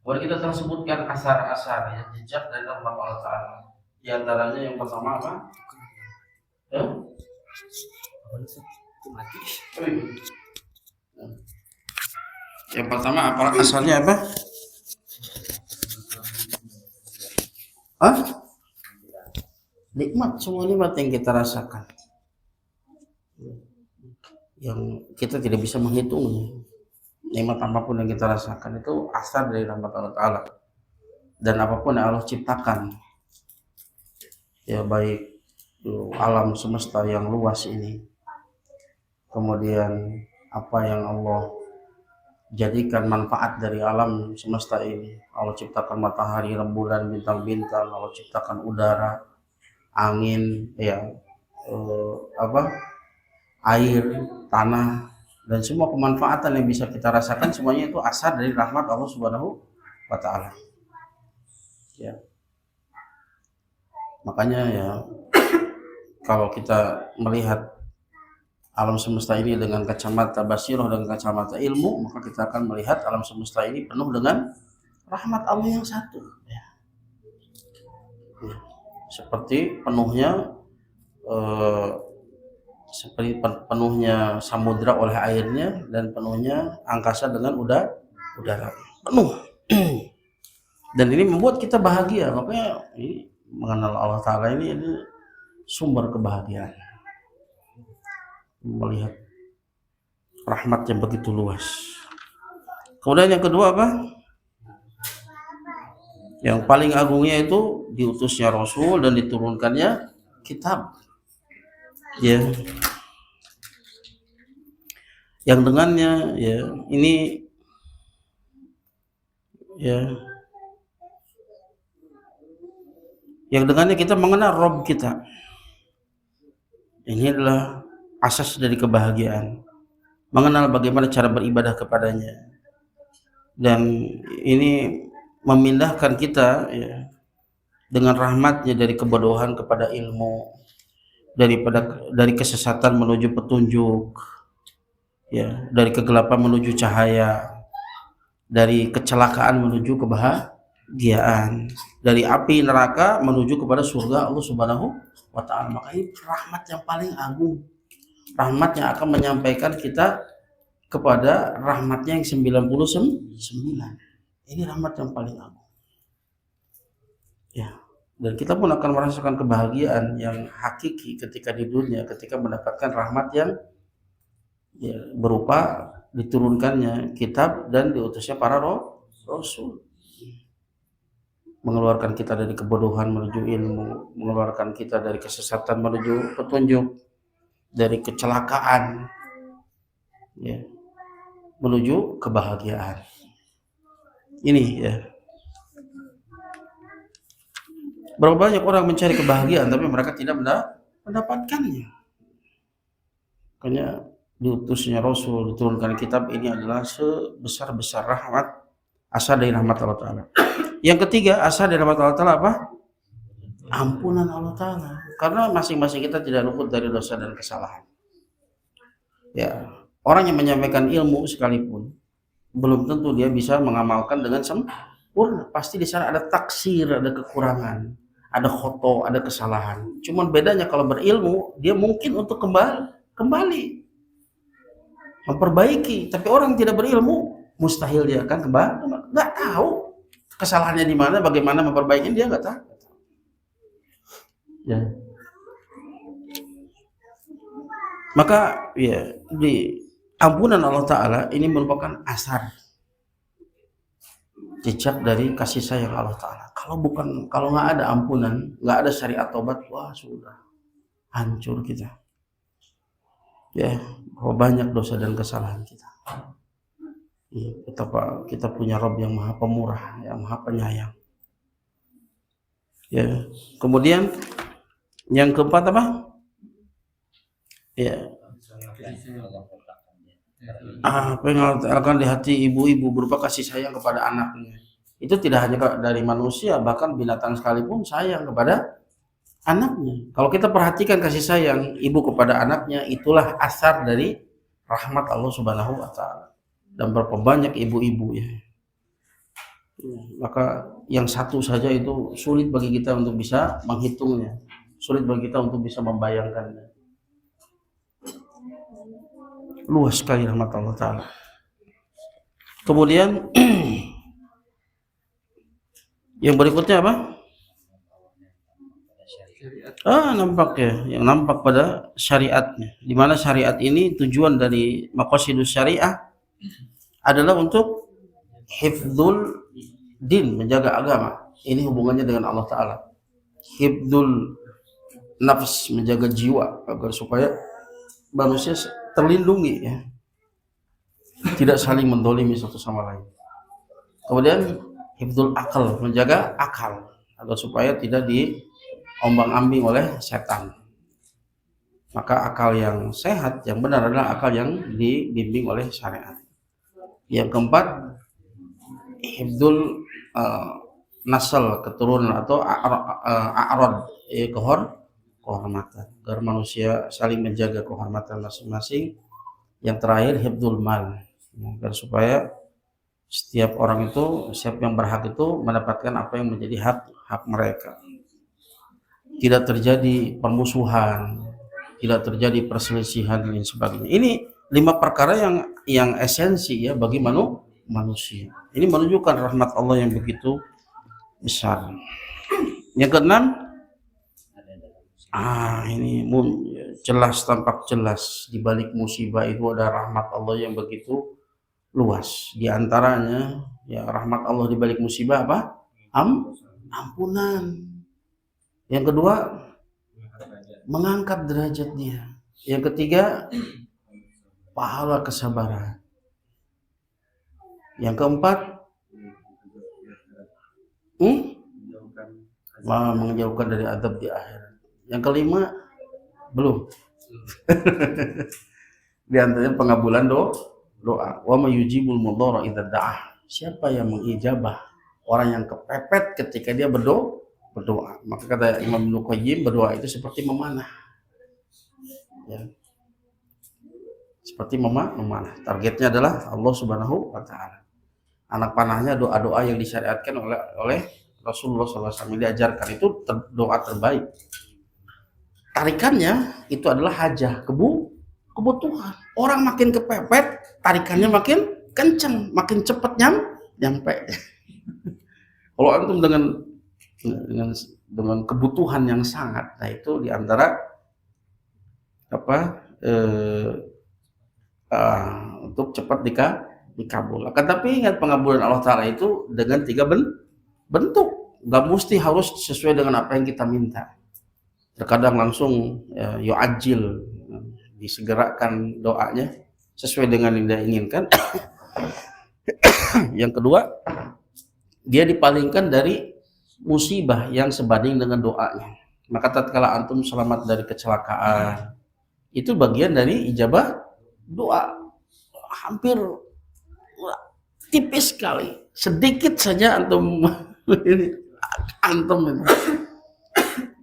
Boleh kita telah sebutkan asar-asar ya, jejak dari rahmat Allah Ta'ala. Di antaranya yang pertama apa? Yang pertama apa? Asalnya apa? Nikmat, semua nikmat yang kita rasakan, yang kita tidak bisa menghitung. Nikmat apapun yang kita rasakan itu asal dari rahmat Allah Ta'ala. Dan apapun yang Allah ciptakan, ya baik alam semesta yang luas ini, kemudian apa yang Allah jadikan manfaat dari alam semesta ini. Allah ciptakan matahari, rembulan, bintang-bintang, Allah ciptakan udara, angin, air, tanah, dan semua kemanfaatan yang bisa kita rasakan semuanya itu asal dari rahmat Allah Subhanahu wa Ta'ala. Ya. Makanya ya, kalau kita melihat alam semesta ini dengan kacamata basirah dan kacamata ilmu, maka kita akan melihat alam semesta ini penuh dengan rahmat Allah yang satu. Ya. Seperti penuhnya samudra oleh airnya, dan penuhnya angkasa dengan udara penuh. Dan ini membuat kita bahagia. Makanya ini mengenal Allah Ta'ala ini sumber kebahagiaan, melihat rahmat yang begitu luas. Kemudian yang kedua apa? Yang paling agungnya itu diutusnya Rasul dan diturunkannya kitab, ya, yang dengannya ya ini ya, yang dengannya kita mengenal Rabb kita. Ini adalah asas dari kebahagiaan, mengenal bagaimana cara beribadah kepadanya, dan ini memindahkan kita ya, dengan rahmatnya dari kebodohan kepada ilmu, dari kesesatan menuju petunjuk, ya, dari kegelapan menuju cahaya, dari kecelakaan menuju kebahagiaan, dari api neraka menuju kepada surga Allah Subhanahu wa Ta'ala. Maka ini rahmat yang paling agung, rahmat yang akan menyampaikan kita kepada rahmatnya yang 99. Ini rahmat yang paling agung, ya. Dan kita pun akan merasakan kebahagiaan yang hakiki ketika di dunia, ketika mendapatkan rahmat yang ya, berupa diturunkannya kitab dan diutusnya para rasul, mengeluarkan kita dari kebodohan menuju ilmu, mengeluarkan kita dari kesesatan menuju petunjuk, dari kecelakaan ya, menuju kebahagiaan. Ini ya, berapa banyak orang mencari kebahagiaan tapi mereka tidak mendapatkannya. Makanya diutusnya Rasul, diturunkan kitab, ini adalah sebesar-besar rahmat, asal dari rahmat Allah Ta'ala. Yang ketiga, asal dari rahmat Allah Ta'ala apa? Ampunan Allah Ta'ala. Karena masing-masing kita tidak luput dari dosa dan kesalahan. Ya, orang yang menyampaikan ilmu sekalipun belum tentu dia bisa mengamalkan dengan sempurna. Pasti di sana ada taksir, ada kekurangan, ada khoto, ada kesalahan. Cuman bedanya kalau berilmu, dia mungkin untuk kembali memperbaiki. Tapi orang yang tidak berilmu, mustahil dia akan kembali. Nggak tahu kesalahannya di mana, bagaimana memperbaiki, dia nggak tahu. Ya. Maka ya, di ampunan Allah Ta'ala ini merupakan asar, jejak dari kasih sayang Allah Ta'ala. Kalau nggak ada ampunan, nggak ada syariat tobat, wah sudah hancur kita. Ya, bahwa banyak dosa dan kesalahan kita. Ya, kita punya Rabb yang maha pemurah, yang maha penyayang. Ya, kemudian yang keempat apa? Ya, apa yang akan di hati ibu-ibu berupa kasih sayang kepada anaknya. Itu tidak hanya dari manusia, bahkan binatang sekalipun sayang kepada anaknya. Kalau kita perhatikan kasih sayang ibu kepada anaknya, itulah asar dari rahmat Allah Subhanahu wa Ta'ala. dan berapa banyak ibu-ibu ya. Maka yang satu saja itu sulit bagi kita untuk bisa menghitungnya, sulit bagi kita untuk bisa membayangkannya. Luas sekali rahmat Allah Ta'ala. Kemudian yang berikutnya apa? Nampak ya, yang nampak pada syariatnya. Di mana syariat ini tujuan dari maqasidus syariah adalah untuk hifdzul din, menjaga agama. Ini hubungannya dengan Allah Ta'ala. Hifdzul nafs, menjaga jiwa agar supaya manusia terlindungi ya, tidak saling mendolimi satu sama lain. Kemudian hifdzul akal, menjaga akal agar supaya tidak diombang-ambing oleh setan. Maka akal yang sehat, yang benar adalah akal yang dibimbing oleh syariat. Yang keempat, hifdzul nasal, keturunan atau a'rad, kehormatan, agar manusia saling menjaga kehormatan masing-masing. Yang terakhir hifdzul mal, agar supaya setiap orang itu, setiap yang berhak itu mendapatkan apa yang menjadi hak mereka. Tidak terjadi permusuhan, tidak terjadi perselisihan dan sebagainya. Ini 5 perkara yang esensi ya bagi manusia. Ini menunjukkan rahmat Allah yang begitu besar. Yang keenam, ini jelas, tampak jelas di balik musibah itu ada rahmat Allah yang begitu luas. Di antaranya ya rahmat Allah di balik musibah apa? Ampunan. Yang kedua, mengangkat derajat dia. Yang ketiga, pahala kesabaran. Yang keempat, menjauhkan dari azab di akhirat. Yang kelima, belum. Di antaranya pengabulan doa. Wa may yujibul mudhara idza da'ah. Siapa yang mengijabah orang yang kepepet ketika dia berdoa? Maka kata Imam Ibnu Qayyim, berdoa itu seperti memanah. Ya. Seperti memanah. Targetnya adalah Allah Subhanahu wa taala. Anak panahnya doa-doa yang disyariatkan oleh Rasulullah SAW diajarkan itu doa terbaik. Tarikannya itu adalah hajah, kebutuhan. Orang makin kepepet, tarikannya makin kencang, makin cepat nyampe. Kalau antum dengan kebutuhan yang sangat, nah itu diantara untuk cepat dikabulkan. Tapi ingat, pengabulan Allah Ta'ala itu dengan 3 bentuk. Gak mesti harus sesuai dengan apa yang kita minta. Terkadang langsung yu'ajil, disegerakan doanya sesuai dengan yang dia inginkan. Yang kedua, dia dipalingkan dari musibah yang sebanding dengan doanya. Maka tatkala antum selamat dari kecelakaan, itu bagian dari ijabah doa. Hampir tipis sekali, sedikit saja antum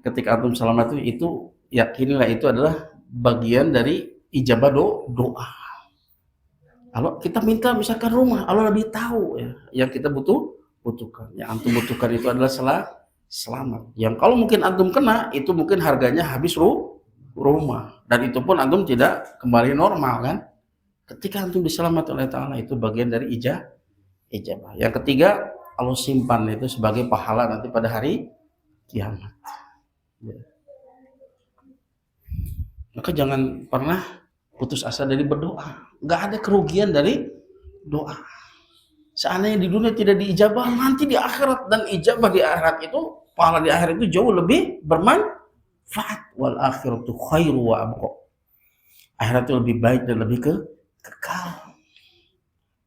ketika antum selamat itu yakinilah itu adalah bagian dari ijabah doa. Kalau kita minta misalkan rumah, Allah lebih tahu ya yang kita butuhkan. Yang antum butuhkan itu adalah selamat. Yang kalau mungkin antum kena, itu mungkin harganya habis rumah, dan itu pun antum tidak kembali normal kan. Ketika antum diselamatkan oleh Ta'ala, itu bagian dari ijabah. Yang ketiga, Allah simpan itu sebagai pahala nanti pada hari kiamat. Ya. Maka jangan pernah putus asa dari berdoa. Gak ada kerugian dari doa. Seandainya di dunia tidak diijabah, nanti di akhirat, dan ijabah di akhirat itu, pahala di akhirat itu jauh lebih bermanfaat. Wal akhiratu khairu wa abqa. Akhirat itu lebih baik dan lebih kekal.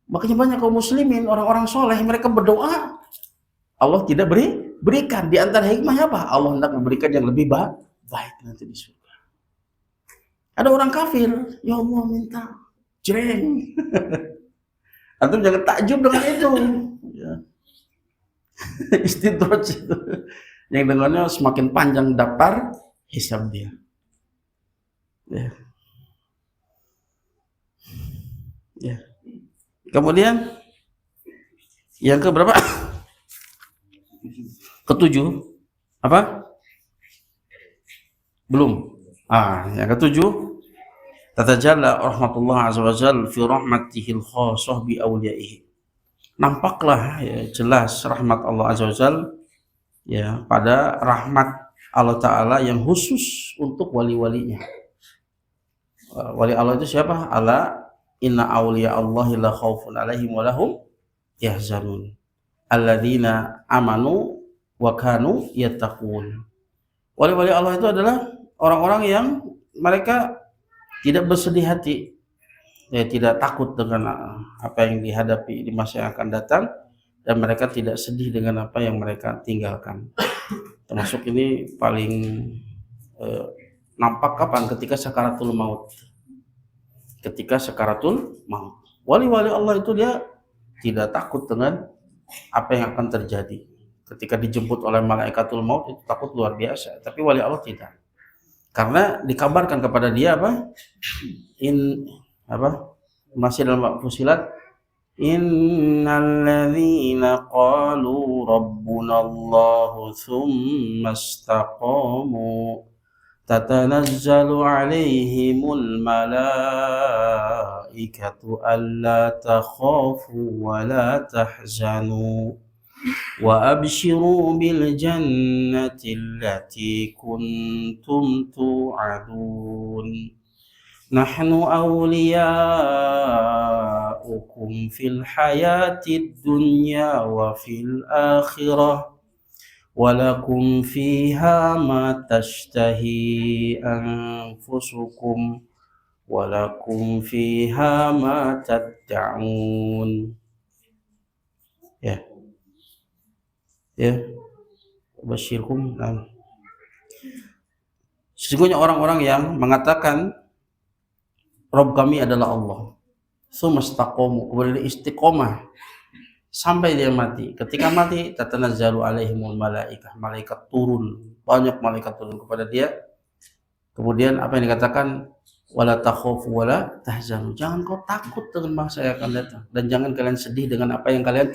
Makanya banyak kaum muslimin, orang-orang soleh, mereka berdoa, Allah tidak berikan. Di antara hikmahnya apa? Allah hendak memberikan yang lebih baik nanti di surga. Ada orang kafir, ya Allah minta jreng. Antum jangan takjub dengan itu. Ya. Istidraj itu. Yang dengannya semakin panjang daftar hisab dia. Ya. Ya. Kemudian yang ke berapa? Ketujuh. Apa? Belum. Yang ketujuh, tatajalla rahmatullah azza wa jalla fi rahmatihil khassah bi awliyaihi. Nampaklah ya, jelas rahmat Allah azza wa jalla ya pada rahmat Allah taala yang khusus untuk wali-walinya. Wali Allah itu siapa? Ala inna awliya Allahi la khaufun alaihim wa lahum yahzanun alladzina amanu wa kanu yattaqun. Wali-wali Allah itu adalah orang-orang yang mereka tidak bersedih hati, ya, tidak takut dengan apa yang dihadapi di masa yang akan datang, dan mereka tidak sedih dengan apa yang mereka tinggalkan. Termasuk ini paling nampak kapan? Ketika sakaratul maut. Ketika sakaratul maut, wali-wali Allah itu dia tidak takut dengan apa yang akan terjadi. Ketika dijemput oleh malaikatul maut itu takut luar biasa, tapi wali Allah tidak. Karena dikabarkan kepada dia apa? Masih dalam Fusilat, innal ladzina qalu rabbunallahu tsumma istaqamu tatanazzalu alaihimul malaikatu alla takhafu wa la tahzanu wa abshiru bil jannati allati kuntum tu'adun nahnu awliyaukum fil hayatid dunya wa fil akhirah walakum fiha ma tashtahi anfusukum walakum fiha ma tad'un. Ya, basyirhum. Sesungguhnya orang-orang yang mengatakan Rabb kami adalah Allah, sumastaqamu, kemudian istiqomah sampai dia mati. Ketika mati, tatanazzalu alaihimul malaikah, malaikat turun, banyak malaikat turun kepada dia. Kemudian apa yang dikatakan? Wala takhafu wala tahzanu, jangan kau takut dengan masa yang akan datang, dan jangan kalian sedih dengan apa yang kalian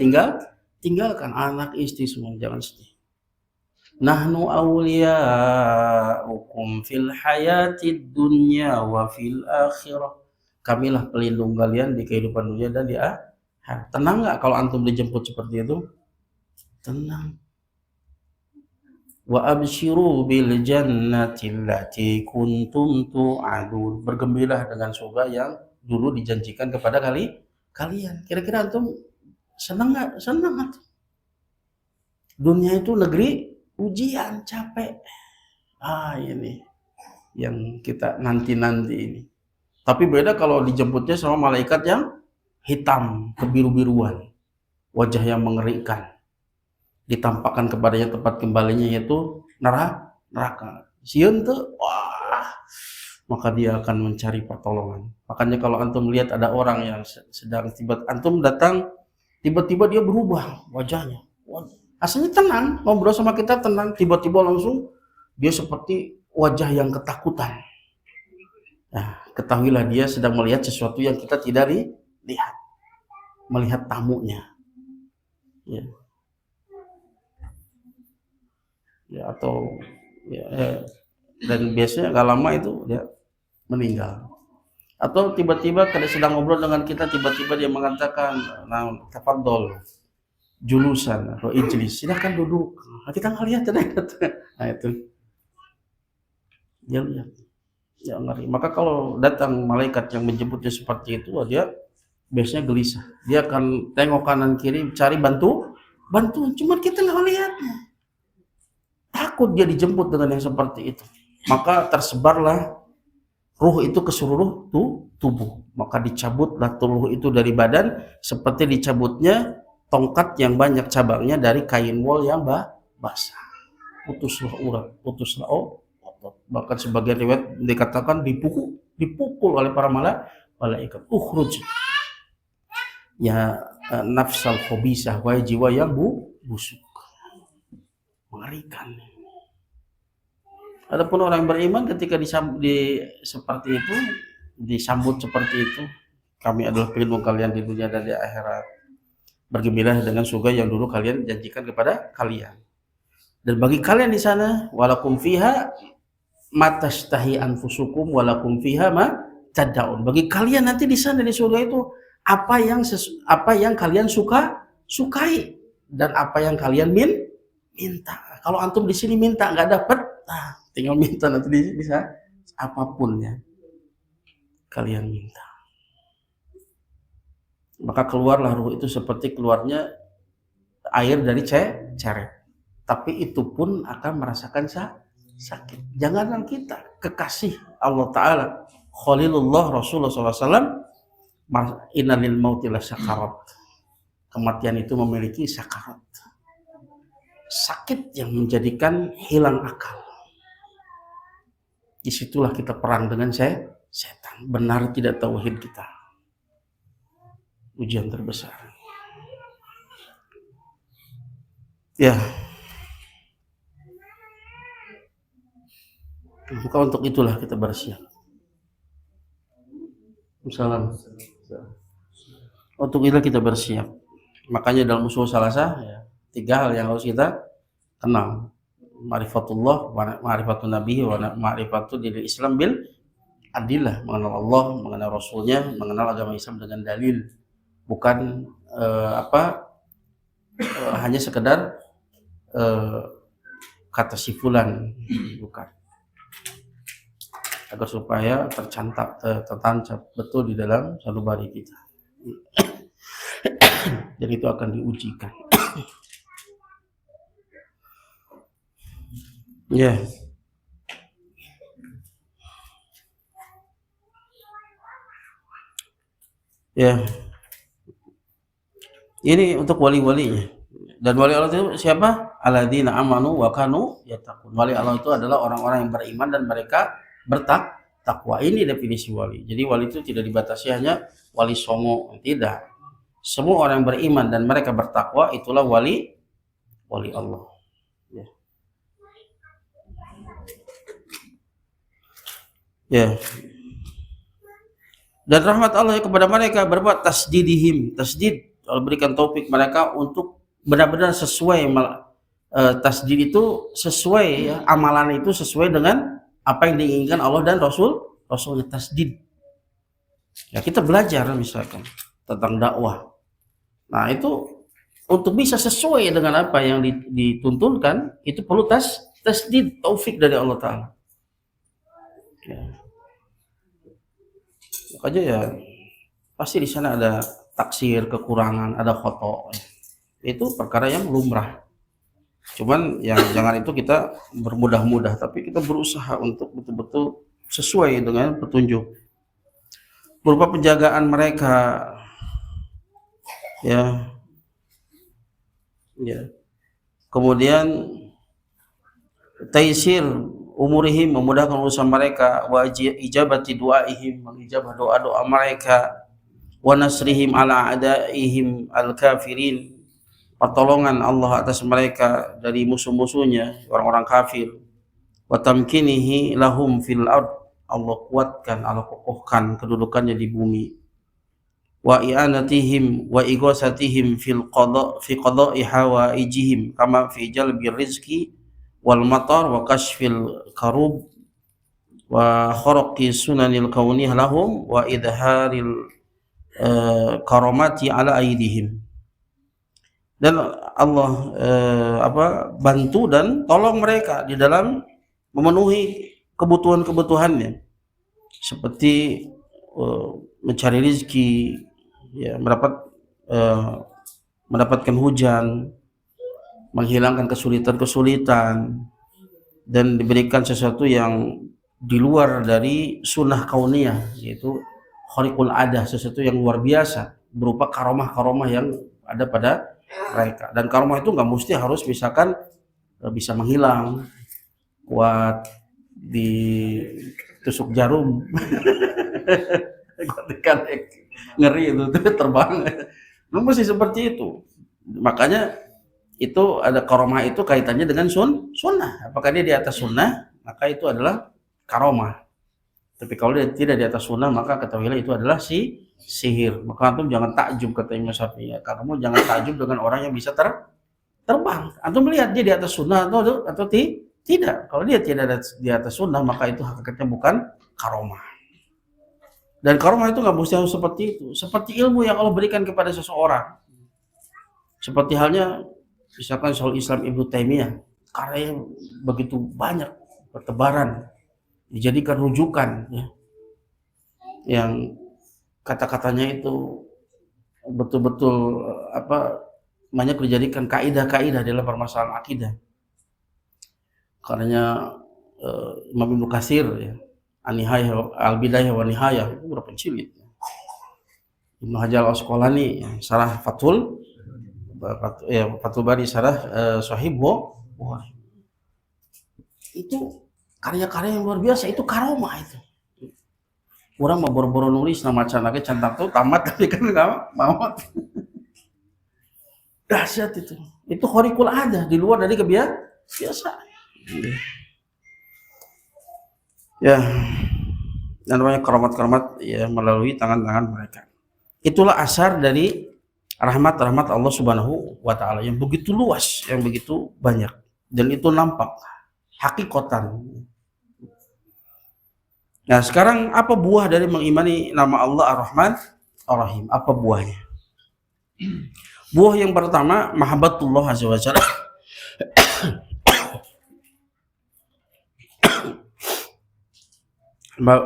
tinggalkan, anak istri semua jangan sedih. Nahnu awliyaukum fil hayatid dunya wa fil akhirah, kamilah pelindung kalian di kehidupan dunia dan di akhirat. Tenang nggak kalau antum dijemput seperti itu? Tenang. Wa abshiru bil jannati allati kuntum tu'adun, bergembiralah dengan surga yang dulu dijanjikan kepada kalian. Kira-kira antum senang nggak? Senang antum. Dunia itu negeri ujian, capek. Ini yang kita nanti-nanti ini. Tapi beda kalau dijemputnya sama malaikat yang hitam, kebiru-biruan, wajah yang mengerikan. Ditampakkan kepadanya tempat kembalinya yaitu neraka. Sieun tuh, maka dia akan mencari pertolongan. Makanya kalau antum lihat ada orang yang sedang antum datang, tiba-tiba dia berubah wajahnya. Asalnya tenang, ngobrol sama kita tenang, tiba-tiba langsung dia seperti wajah yang ketakutan. Nah, ketahuilah dia sedang melihat sesuatu yang kita tidak lihat, melihat tamunya. Dan biasanya nggak lama itu dia meninggal. Atau tiba-tiba kada sedang ngobrol dengan kita, tiba-tiba dia mengatakan, nah, tafadhol julusan atau ijlis, silakan duduk. Kita nggak lihat. Nah itu dia lihat, ya ngeri. Maka kalau datang malaikat yang menjemputnya seperti itu, dia biasanya gelisah. Dia akan tengok kanan kiri cari bantuan. Cuma kita nggak lihatnya. Takut dia dijemput dengan yang seperti itu. Maka tersebarlah ruh itu ke seluruh tubuh. Maka dicabutlah ruh itu dari badan seperti dicabutnya tongkat yang banyak cabangnya dari kain wol yang basah. Putuslah urat, putuslah otot. Bahkan sebagian riwayat dikatakan dipukul oleh para malaikat. Ukhruj ya nafsal khabisah, wa jiwa yang busuk. Mengerikan. Adapun orang beriman ketika disambut seperti itu, Kami adalah pelindung kalian di dunia dan di akhirat. Bergembira dengan surga yang dulu kalian janjikan kepada kalian. Dan bagi kalian di sana, walakum fiha matashtahi anfusukum walakum fiha ma tad'un. Bagi kalian nanti di sana di surga itu apa yang kalian sukai dan apa yang kalian minta. Kalau antum di sini minta nggak dapat, tinggal minta nanti bisa apapun ya kalian minta. Maka keluarlah ruh itu seperti keluarnya air dari ceret. Tapi itu pun akan merasakan sakit. Janganlah kita kekasih Allah Ta'ala, Khalilullah Rasulullah SAW, innalil mauti lasakarat. Kematian itu memiliki sakarat. Sakit yang menjadikan hilang akal. Disitulah kita perang dengan setan. Benar tidak tauhid kita. Ujian terbesar. Ya. Maka untuk itulah kita bersiap. Salam. Untuk itu kita bersiap. Makanya dalam usul salasa ya, 3 hal yang harus kita kenal. Ma'rifatullah, ma'rifatun nabi, wa ma'rifatun dinil Islam bil adillah. Mengenal Allah, mengenal Rasulnya, mengenal agama Islam dengan dalil. Bukan hanya sekedar kata sifulan, bukan. Agar supaya tertancap betul di dalam sanubari kita. Dan itu akan diujikan. Ya. Ya. Ini untuk wali-walinya. Dan wali Allah itu siapa? Alladzina amanu wa kanu yattaqun. Wali Allah itu adalah orang-orang yang beriman dan mereka bertakwa. Ini definisi wali. Jadi wali itu tidak dibatasi hanya wali songo, tidak. Semua orang yang beriman dan mereka bertakwa itulah wali Allah. Ya. Ya. Dan rahmat Allah kepada mereka berbuat tasdidihim, tasdid, Allah berikan taufik mereka untuk benar-benar sesuai. Tasdid itu sesuai ya, amalan itu sesuai dengan apa yang diinginkan Allah dan Rasulnya. Tasdid ya, kita belajar misalkan tentang dakwah, nah itu untuk bisa sesuai dengan apa yang dituntunkan itu perlu tasdid, taufik dari Allah Ta'ala ya. Makanya ya pasti di sana ada taksir, kekurangan, ada khoto. Itu perkara yang lumrah. Cuman yang jangan itu kita bermudah-mudah, tapi kita berusaha untuk betul-betul sesuai dengan petunjuk. Berupa penjagaan mereka, ya. Kemudian taisir umurihim, memudahkan urusan mereka, wa ijabati du'aihim, mengijabah doa-doa mereka, wa nasrihim ala a'daihim al-kafirin, pertolongan Allah atas mereka dari musuh-musuhnya orang-orang kafir, wa tamkinihi lahum fil ard, Allah kuatkan, Allah kokohkan kedudukannya di bumi, wa i'anatihim wa ighasatihim fi qada'i hawaijihim kama fi jalbi rizqi wal matar wa kashfil karub wa kharaqi sunanil kauniyah lahum wa idharil karamati ala aidihim. Dan Allah bantu dan tolong mereka di dalam memenuhi kebutuhan-kebutuhannya, seperti mencari rezeki ya, mendapatkan hujan, menghilangkan kesulitan-kesulitan, dan diberikan sesuatu yang di luar dari sunnah kauniyah, yaitu khariqul adah, sesuatu yang luar biasa berupa karomah-karomah yang ada pada mereka. Dan karomah itu nggak mesti harus misalkan bisa menghilang, kuat ditusuk jarum kan ngeri itu terbang, mesti seperti itu. Makanya itu ada karomah, itu kaitannya dengan sunnah. Apakah dia di atas sunnah, maka itu adalah karomah. Tapi kalau dia tidak di atas sunnah, maka ketahuilah itu adalah sihir. Maka antum jangan takjub, kata Imam Syafi'i. Kamu jangan takjub dengan orang yang bisa terbang. Antum melihat dia di atas sunnah atau tidak. Kalau dia tidak di atas sunnah, maka itu hakikatnya bukan karomah. Dan karomah itu nggak mesti seperti itu. Seperti ilmu yang Allah berikan kepada seseorang. Seperti halnya misalkan Syekhul Islam Ibnu Taimiyah, karya begitu banyak, bertebaran, dijadikan rujukan, ya, yang kata-katanya itu betul-betul banyak dijadikan kaidah-kaidah dalam permasalahan akidah. Karenanya Imam Ibnu Katsir, ya, An-Nihayah Al-Bidayah wa Nihayah itu berapa jilid. Ibnu Hajar Al-Asqalani, Syarah Fathul Bari, Syarah Sahih Bukhari. Itu karya-karya yang luar biasa, itu karomah itu. Orang mau boro-boro nulis nama canake cantak tuh tamat tapi kan enggak mau. Dahsyat itu. Itu khariqul ada, di luar dari kebiasaan. Ya. Dan banyak keramat-keramat ya melalui tangan-tangan mereka. Itulah asar dari rahmat-rahmat Allah Subhanahu wa taala yang begitu luas, yang begitu banyak, dan itu nampak hakikatan. Nah, sekarang apa buah dari mengimani nama Allah Ar-Rahman Ar-Rahim? Apa buahnya? Buah yang pertama, mahabbatullah azza wa jalla.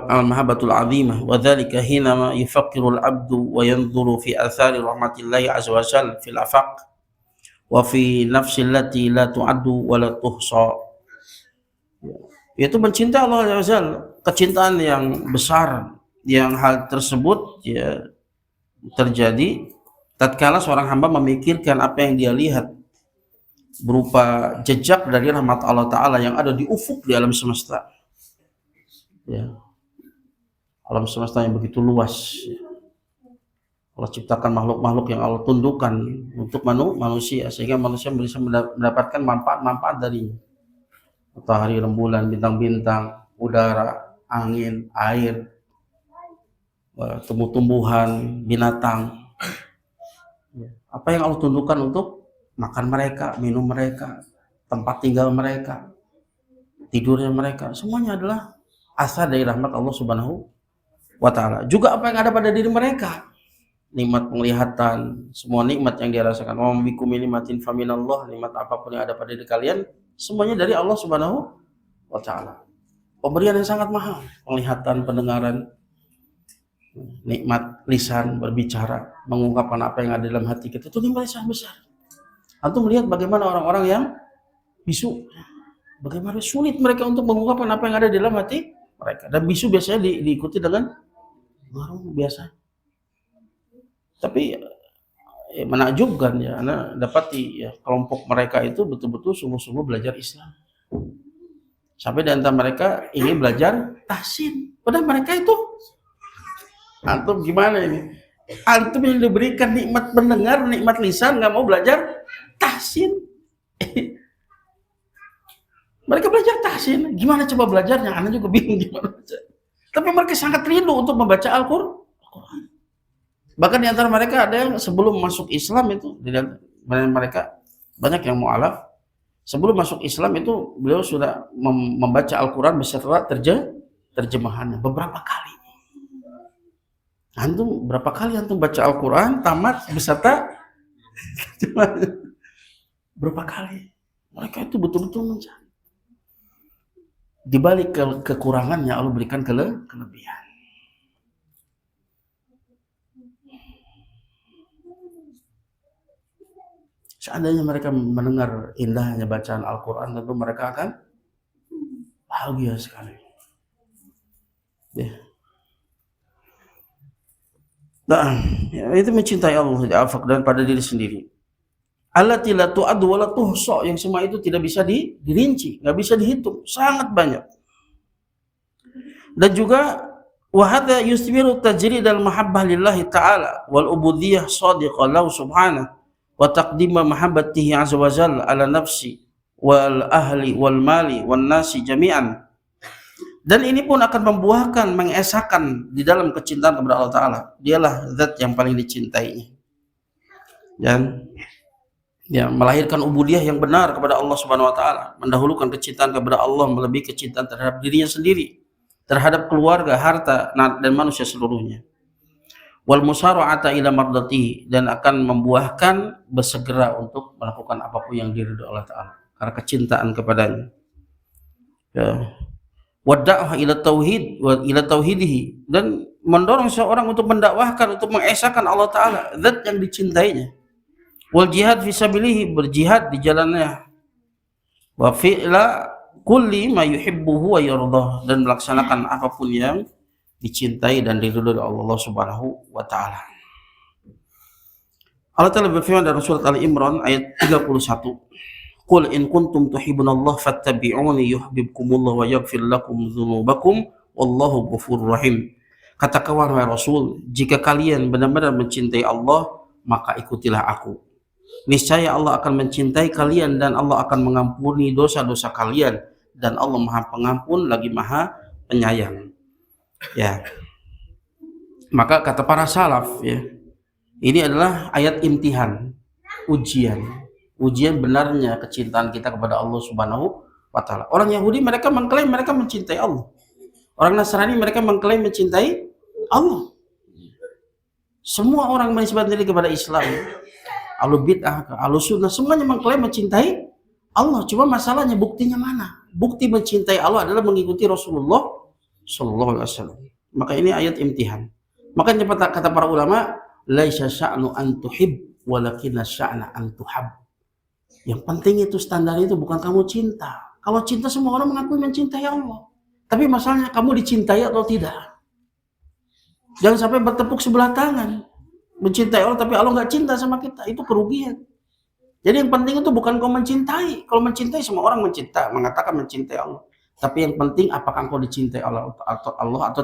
Al-mahabbatul azimah wa dzalika hinama yufakkiru al-'abdu wa yanzuru fi athari rahmatillahi azza wa jalla fil afaq wa fi nafsi allati la tu'addu wa la tuhsa. Yaitu mencintai Allah azza wa jalla, kecintaan yang besar, yang hal tersebut ya terjadi tatkala seorang hamba memikirkan apa yang dia lihat berupa jejak dari rahmat Allah taala yang ada di ufuk di alam semesta. Ya, alam semesta yang begitu luas. Allah ciptakan makhluk-makhluk yang Allah tundukkan untuk manusia sehingga manusia bisa mendapatkan manfaat-manfaat darinya. Matahari, rembulan, bintang-bintang, udara, angin, air, tumbuh-tumbuhan, binatang. Apa yang Allah tundukkan untuk makan mereka, minum mereka, tempat tinggal mereka, tidurnya mereka, semuanya adalah asal dari rahmat Allah Subhanahu wa taala. Juga apa yang ada pada diri mereka, nikmat penglihatan, semua nikmat yang dia rasakan. Wa bikum nikmatin faminallah, nikmat apapun yang ada pada diri kalian semuanya dari Allah Subhanahu wa taala. Pemberian yang sangat mahal, penglihatan, pendengaran, nikmat lisan berbicara, mengungkapkan apa yang ada dalam hati kita, itu nikmat yang sangat besar. Antum melihat bagaimana orang-orang yang bisu, bagaimana sulit mereka untuk mengungkapkan apa yang ada di dalam hati mereka. Dan bisu biasanya diikuti dengan warung biasa. Tapi menakjubkan ya, Anda dapati ya, kelompok mereka itu betul-betul sungguh-sungguh belajar Islam. Sampai di antara mereka ingin belajar tahsin. Padahal mereka itu, antum gimana ini? Antum yang diberikan nikmat pendengar, nikmat lisan, nggak mau belajar tahsin. Mereka belajar tahsin, gimana coba belajarnya? Anda juga bingung gimana belajar. Tapi mereka sangat rindu untuk membaca Al-Quran. Bahkan di antara mereka ada yang sebelum masuk Islam itu, mereka banyak yang mu'alaf. Sebelum masuk Islam itu beliau sudah membaca Al-Quran beserta terjemahannya beberapa kali. Antum berapa kali antum baca Al-Quran tamat beserta terjemahannya? Berapa kali? Mereka itu betul-betul mencari. Di balik kekurangannya Allah berikan kelebihan. Seandainya mereka mendengar indahnya bacaan Al-Quran, tentu mereka akan bahagia sekali. Ya. Nah, itu mencintai Allah dan pada diri sendiri. Allati la tu'addu wa la tuhsa, yang semua itu tidak bisa dirinci, nggak bisa dihitung, sangat banyak. Dan juga wa hadza yusbiru tajrid al mahabbah lillahi ta'ala wal ubudiyyah shadiqah lahu subhanahu wa taqdima mahabbatihi azza wa jalla ala nafsi wal ahli wal mali wan nasi jami'an. Dan ini pun akan membuahkan, mengesahkan di dalam kecintaan kepada Allah Ta'ala. Dialah zat yang paling dicintainya. Dan ya, melahirkan ubudiyah yang benar kepada Allah Subhanahu wa taala, mendahulukan kecintaan kepada Allah melebihi kecintaan terhadap dirinya sendiri, terhadap keluarga, harta, dan manusia seluruhnya. Wal musara'ata ila mardatihi, dan akan membuahkan bersegera untuk melakukan apapun yang diridhoi Allah Ta'ala karena kecintaan kepadanya. Ya. Wadda'ah ila tauhid wa ila tauhidihi, dan mendorong seorang untuk mendakwahkan, untuk mengesahkan Allah Ta'ala, zat yang dicintainya. Wal jihad fisabilihi, berjihad di jalannya. Wa fi'la kulli ma yuhibbuhu wa yardah, dan melaksanakan apapun yang dicintai dan diridhoi Allah Subhanahu wa taala. Allah Ta'ala berfirman dalam surat Ali Imran ayat 31. Qul in kuntum tuhibbunallaha fattabi'uni yuhibbukumullah wa yaghfir lakum dzunubakum wallahu ghafurur rahim. Katakanlah wahai Rasul, jika kalian benar-benar mencintai Allah, maka ikutilah aku. Niscaya Allah akan mencintai kalian dan Allah akan mengampuni dosa-dosa kalian, dan Allah Maha Pengampun lagi Maha Penyayang. Ya. Maka kata para salaf, ya, ini adalah ayat imtihan, ujian benarnya kecintaan kita kepada Allah Subhanahu wa taala. Orang Yahudi mereka mengklaim mereka mencintai Allah. Orang Nasrani mereka mengklaim mencintai Allah. Semua orang menisbatkan diri kepada Islam, Ahlul bid'ah, Ahlus sunnah, semuanya mengklaim mencintai Allah. Cuma masalahnya buktinya mana? Bukti mencintai Allah adalah mengikuti Rasulullah sallallahu alaihi wasallam. Maka ini ayat imtihan. Makanya kata para ulama, laisa sya'nu an tuhib walakinna sya'na an tuhab. Yang penting itu standar itu bukan kamu cinta. Kalau cinta semua orang mengakui mencintai Allah. Tapi masalahnya kamu dicintai atau tidak. Jangan sampai bertepuk sebelah tangan. Mencintai Allah tapi Allah nggak cinta sama kita. Itu kerugian. Jadi yang penting itu bukan kau mencintai. Kalau mencintai semua orang mengatakan mencintai Allah. Tapi yang penting apakah engkau dicintai Allah atau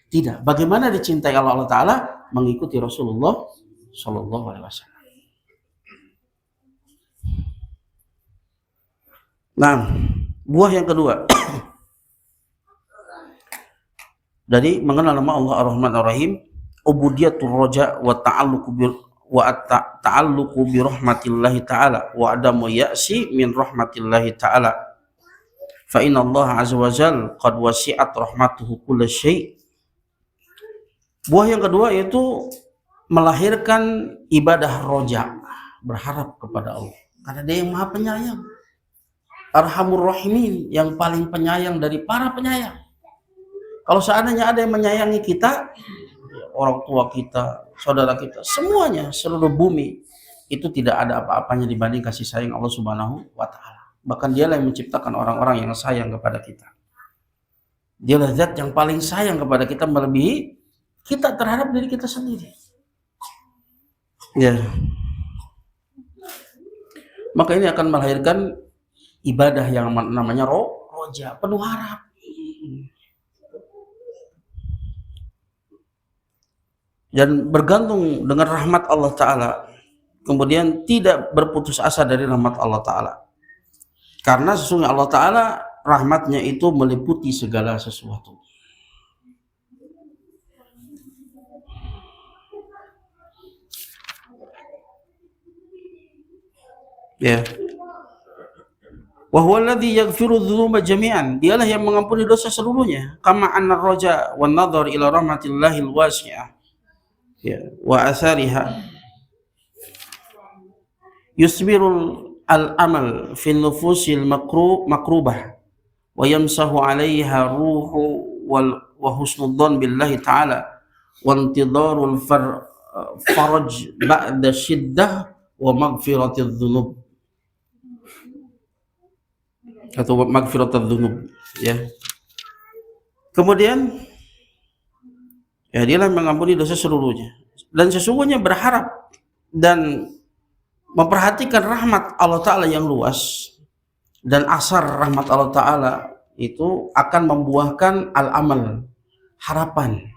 tidak. Bagaimana dicintai Allah Ta'ala? Mengikuti Rasulullah Sallallahu Alaihi Wasallam. Nah, buah yang kedua dari mengenal nama Allah Ar-Rahman Ar-Rahim, ubudiyatul roja wa ta'alluqu bi rahmatillahi ta'ala wa adamu ya'si min rahmatillahi ta'ala. Fa inna Allah azza wa jalla qad wasi'at rahmatuhu kulla syai'. Buah yang kedua yaitu melahirkan ibadah roja, berharap kepada Allah karena Dia yang Maha Penyayang. Arhamur Rahimin, yang paling penyayang dari para penyayang. Kalau seandainya ada yang menyayangi kita, orang tua kita, saudara kita, semuanya, seluruh bumi, itu tidak ada apa-apanya dibanding kasih sayang Allah Subhanahu wa taala. Bahkan Dialah yang menciptakan orang-orang yang sayang kepada kita. Dialah zat yang paling sayang kepada kita melebihi kita terhadap diri kita sendiri. Ya. Maka ini akan melahirkan ibadah yang namanya roja, penuh harap. Dan bergantung dengan rahmat Allah Ta'ala. Kemudian tidak berputus asa dari rahmat Allah Ta'ala. Karena sesungguhnya Allah Ta'ala rahmatnya itu meliputi segala sesuatu. Ya. Wa huwa alladhi yaghfiru dzunuba jami'an. Dialah yang mengampuni dosa seluruhnya. Kama anna raja wan nadhar ila rahmatillahil wasi'ah. Ya, wa athariha yusbirul al-amal fi nufusil makrubah wa yamsahu 'alaiha ruhu wa husnul dhan billahi ta'ala wa intidarul faraj ba'da shiddah wa maghfiratidz dzunub. Atau maghfiratul dzunub, ya. Kemudian ya Dialah mengampuni dosa seluruhnya, dan sesungguhnya berharap dan memperhatikan rahmat Allah Ta'ala yang luas, dan asar rahmat Allah Ta'ala itu akan membuahkan al-amal, harapan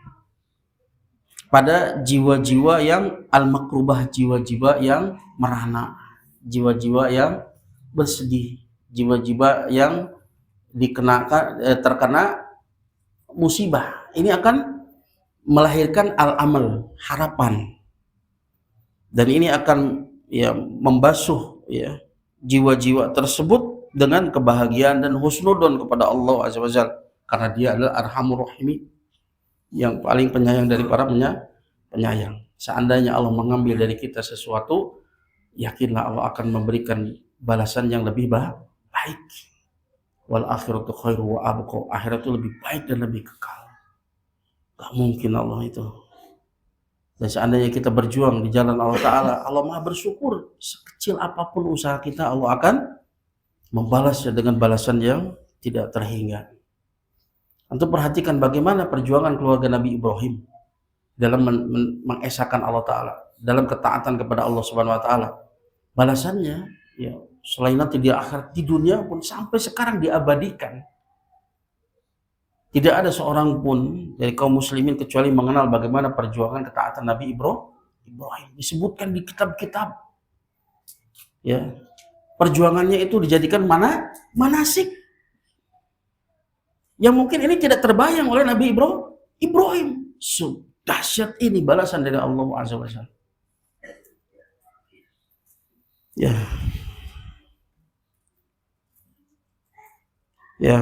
pada jiwa-jiwa yang al-makrubah, jiwa-jiwa yang merana, jiwa-jiwa yang bersedih, jiwa-jiwa yang terkena musibah ini akan melahirkan al-amal, harapan, dan ini akan ya membasuh ya jiwa-jiwa tersebut dengan kebahagiaan dan husnudon kepada Allah Azza wa Jalla, karena Dia adalah Arhamur Rahimin, yang paling penyayang dari para penyayang. Seandainya Allah mengambil dari kita sesuatu, yakinlah Allah akan memberikan balasan yang lebih baik. Wal akhiratu khairu wa abqa, akhirat itu lebih baik dan lebih kekal. Gak mungkin Allah itu. Dan seandainya kita berjuang di jalan Allah Ta'ala, Allah Maha bersyukur, sekecil apapun usaha kita, Allah akan membalasnya dengan balasan yang tidak terhingga. Untuk perhatikan bagaimana perjuangan keluarga Nabi Ibrahim dalam mengesahkan Allah Ta'ala, dalam ketaatan kepada Allah Subhanahu Wa Ta'ala. Balasannya ya selain nanti di akhirat, di dunia pun sampai sekarang diabadikan. Tidak ada seorang pun dari kaum muslimin kecuali mengenal bagaimana perjuangan ketaatan Nabi Ibrahim. Disebutkan di kitab-kitab. Ya. Perjuangannya itu dijadikan manasik. Yang mungkin ini tidak terbayang oleh Nabi Ibrahim. Dahsyat ini balasan dari Allah Azza wa Jalla. Ya. Ya.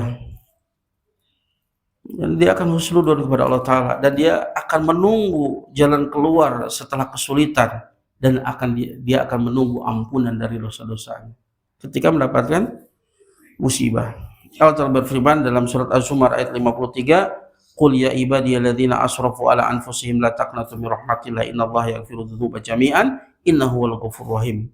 Dan dia akan husnudon kepada Allah Ta'ala, dan dia akan menunggu jalan keluar setelah kesulitan, dan dia akan menunggu ampunan dari dosa-dosanya ketika mendapatkan musibah. Allah Ta'ala berfirman dalam surat Az-Zumar ayat 53, qul ya ibadiyalladzina asrafu ala anfusihim la taqnatu min rahmatillah innallaha yaghfiru dzunuba jami'an innahu wal ghafurur rahim.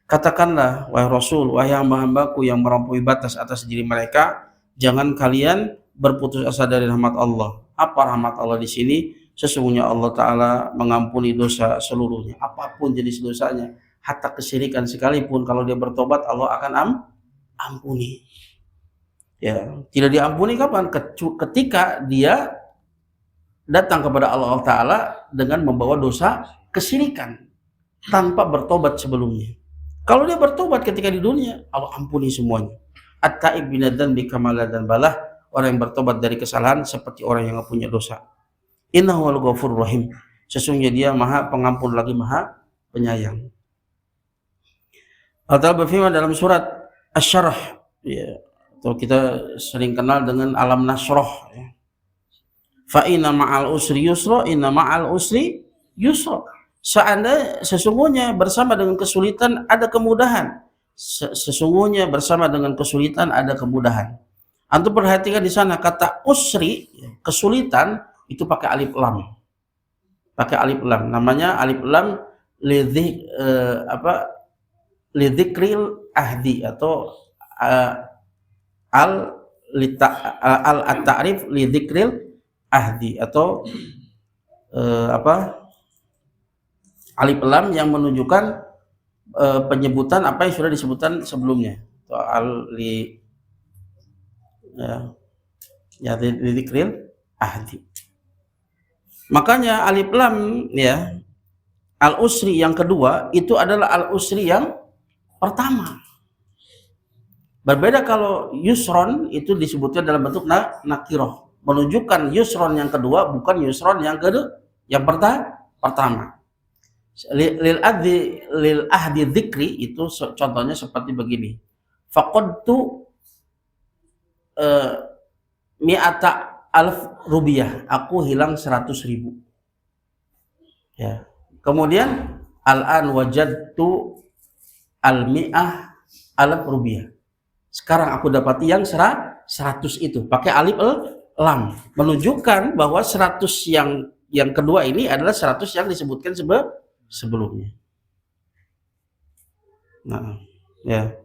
Katakanlah wahai Rasul, wahai hamba-hambaku yang melampaui batas atas diri mereka, jangan kalian berputus asa dari rahmat Allah. Apa rahmat Allah di sini? Sesungguhnya Allah Ta'ala mengampuni dosa seluruhnya, apapun jenis dosanya, hatta kesyirikan sekalipun, kalau dia bertobat Allah akan ampuni. Ya, tidak diampuni kapan? Ketika dia datang kepada Allah Ta'ala dengan membawa dosa kesyirikan tanpa bertobat sebelumnya. Kalau dia bertobat ketika di dunia, Allah ampuni semuanya. At-taib binadzan bikamalah dan balah, orang yang bertobat dari kesalahan seperti orang yang punya dosa. Innahu wal ghafurur rahim, sesungguhnya dia Maha Pengampun lagi Maha Penyayang. Allah berfirman dalam surat Asy-Syarh, ya, atau kita sering kenal dengan Alam Nasrah, ya. Fa inna ma'al usri yusra, inna ma'al usri yusra. Sesungguhnya bersama dengan kesulitan ada kemudahan. Sesungguhnya bersama dengan kesulitan ada kemudahan. Antum perhatikan di sana kata usri, kesulitan itu pakai alif lam. Pakai alif lam. Namanya alif lam lidzikril ahdi, atau al-ta'rif lidzikril ahdi, atau alif lam yang menunjukkan penyebutan apa yang sudah disebutkan sebelumnya. Lidzikril ahdi. Makanya alif lam ya al-usri yang kedua itu adalah al-usri yang pertama. Berbeda kalau yusron itu disebutnya dalam bentuk nakirah, menunjukkan yusron yang kedua, bukan yusron yang pertama. Lil ahdi dzikri itu contohnya seperti begini. Faqadtu mi'ata alf rubiah, aku hilang 100.000. Ya. Kemudian al-an wajadtu al-mi'ah alf rubiah. Sekarang aku dapati yang 100 itu pakai alif lam, menunjukkan bahwa 100 yang kedua ini adalah 100 yang disebutkan sebelumnya. Nah, ya.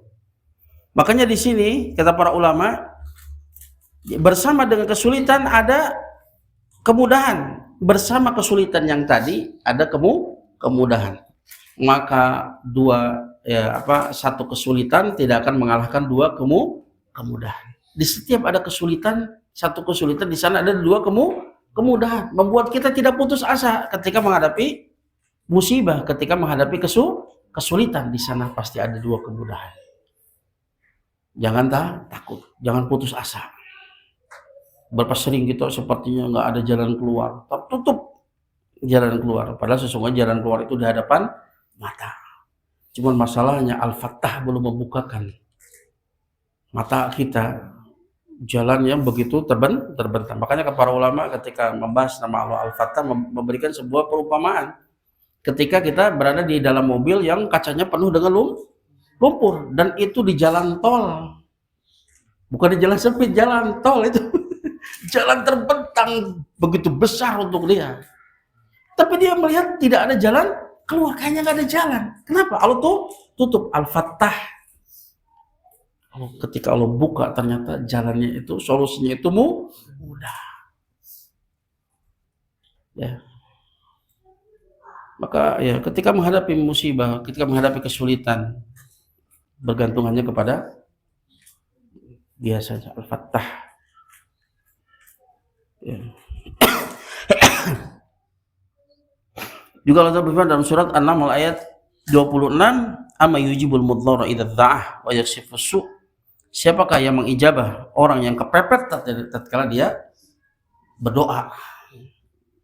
Makanya di sini kata para ulama, bersama dengan kesulitan ada kemudahan, bersama kesulitan yang tadi ada kemudahan. Maka satu kesulitan tidak akan mengalahkan dua kemudahan. Di setiap ada kesulitan, satu kesulitan, di sana ada dua kemudahan, membuat kita tidak putus asa ketika menghadapi musibah, ketika menghadapi kesulitan. Di sana pasti ada dua kemudahan. Jangan takut, jangan putus asa. Berapa sering kita sepertinya nggak ada jalan keluar, tertutup jalan keluar. Padahal sesungguhnya jalan keluar itu di hadapan mata. Cuman masalahnya Al-Fattah belum membukakan mata kita, jalan yang begitu terbentang. Makanya para ulama ketika membahas nama Allah Al-Fattah memberikan sebuah perumpamaan. Ketika kita berada di dalam mobil yang kacanya penuh dengan lumpur, dan itu di jalan tol, bukan di jalan sempit, jalan tol itu jalan terbentang begitu besar untuk dia, tapi dia melihat tidak ada jalan keluar, kayaknya nggak ada jalan. Kenapa? Allah tuh tutup. Al-Fattah, ketika Allah buka ternyata jalannya itu, solusinya itu mudah ya. Maka ya ketika menghadapi musibah, ketika menghadapi kesulitan, bergantungannya kepada dia saja, Al-Fattah ya. Juga Allah berfirman dalam surat An-Naml ayat 26, amma yujibul mudhara idza dza'ah wa yaksifus su'. Siapakah yang mengijabah orang yang kepepet tatkala dia berdoa?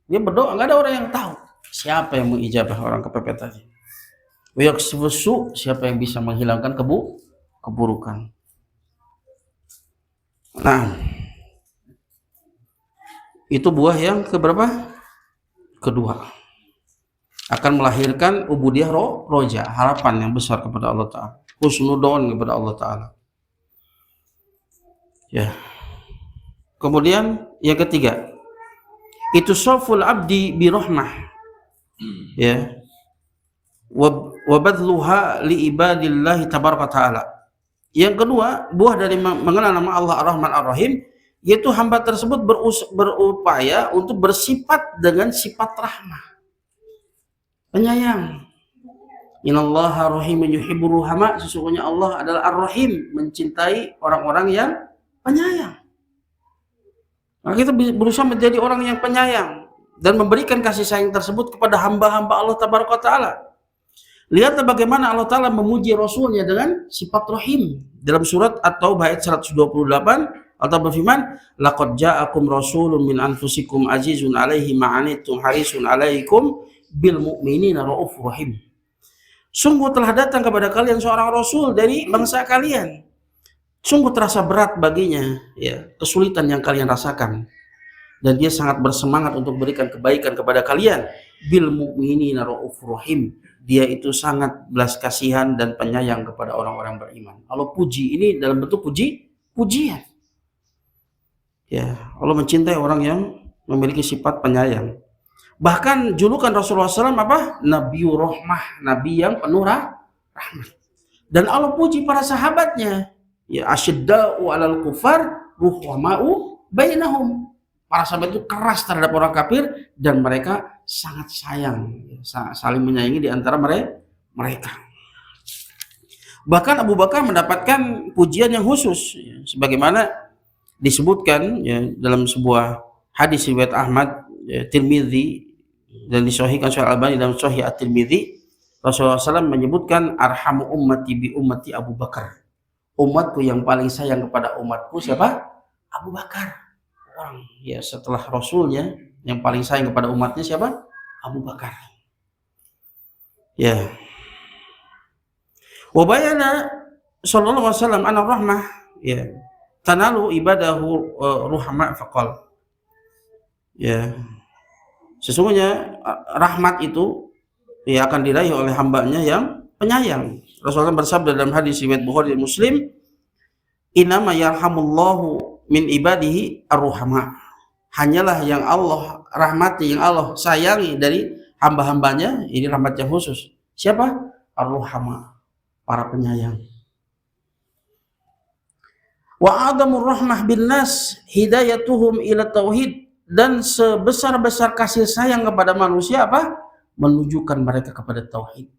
Dia berdoa, nggak ada orang yang tahu siapa yang mengijabah orang kepepet tadi. Wa yaksifus su', siapa yang bisa menghilangkan keburukan. Nah, itu buah yang keberapa? Kedua. Akan melahirkan ubudiyah roja, harapan yang besar kepada Allah Ta'ala, husnudon kepada Allah Ta'ala ya. Kemudian yang ketiga, itu soful abdi birahmah ya, wa badluha li ibadillahi tabaraka ta'ala. Yang kedua, buah dari mengenal nama Allah Ar-Rahman Ar-Rahim, yaitu hamba tersebut berupaya untuk bersifat dengan sifat rahmah, penyayang. Innallaha rahimun yuhibbur ruhama, sesungguhnya Allah adalah Ar-Rahim, mencintai orang-orang yang penyayang. Maka kita berusaha menjadi orang yang penyayang dan memberikan kasih sayang tersebut kepada hamba-hamba Allah Tabaraka Ta'ala. Lihatlah bagaimana Allah Ta'ala memuji Rasulnya dengan sifat Rahim. Dalam surat At-Taubah ayat 128, Allah berfirman, laqad ja'akum rasulun min anfusikum azizun alaihi ma'anittum harisun alaikum bil mu'minina raufur rahim. Sungguh telah datang kepada kalian seorang rasul dari bangsa kalian. Sungguh terasa berat baginya ya kesulitan yang kalian rasakan, dan dia sangat bersemangat untuk berikan kebaikan kepada kalian. Bil mu'minina raufur rahim. Dia itu sangat belas kasihan dan penyayang kepada orang-orang beriman. Allah puji ini dalam bentuk pujian. Ya, Allah mencintai orang yang memiliki sifat penyayang. Bahkan julukan Rasulullah SAW apa? Nabiur Rahmah, Nabi yang penuh rahmat. Dan Allah puji para sahabatnya. Ya, asyidda'u 'alal kufar, ruhama'u bainahum. Para sahabat itu keras terhadap orang kafir dan mereka sangat sayang, saling menyayangi di antara mereka. Bahkan Abu Bakar mendapatkan pujian yang khusus, ya, sebagaimana disebutkan ya, dalam sebuah hadis riwayat Ahmad, ya, Tirmidzi, dan disahihkan Syekh Al-Albani dalam Sahih At-Tirmidzi. Rasulullah SAW menyebutkan arhamu ummati bi ummati Abu Bakar. Umatku yang paling sayang kepada umatku siapa? Abu Bakar. Orang ya setelah Rasulnya yang paling sayang kepada umatnya siapa? Abu Bakar. Ya. Wa bayana sallallahu alaihi wasallam anna rahmah ya tanalu ibadahu ruhama faqal. Ya. Sesungguhnya rahmat itu ya akan diraih oleh hambanya yang penyayang. Rasulullah bersabda dalam hadis riwayat Bukhari dan Muslim, "Innama yarhamullahu min ibadihi ar-ruhama." Hanyalah yang Allah rahmati, yang Allah sayangi dari hamba-hambanya, ini rahmat yang khusus. Siapa? Ar-ruhama, para penyayang. Wa adamur rahmah bin nas hidayatuhum ila tauhid, dan sebesar-besar kasih sayang kepada manusia apa? Menunjukkan mereka kepada tauhid.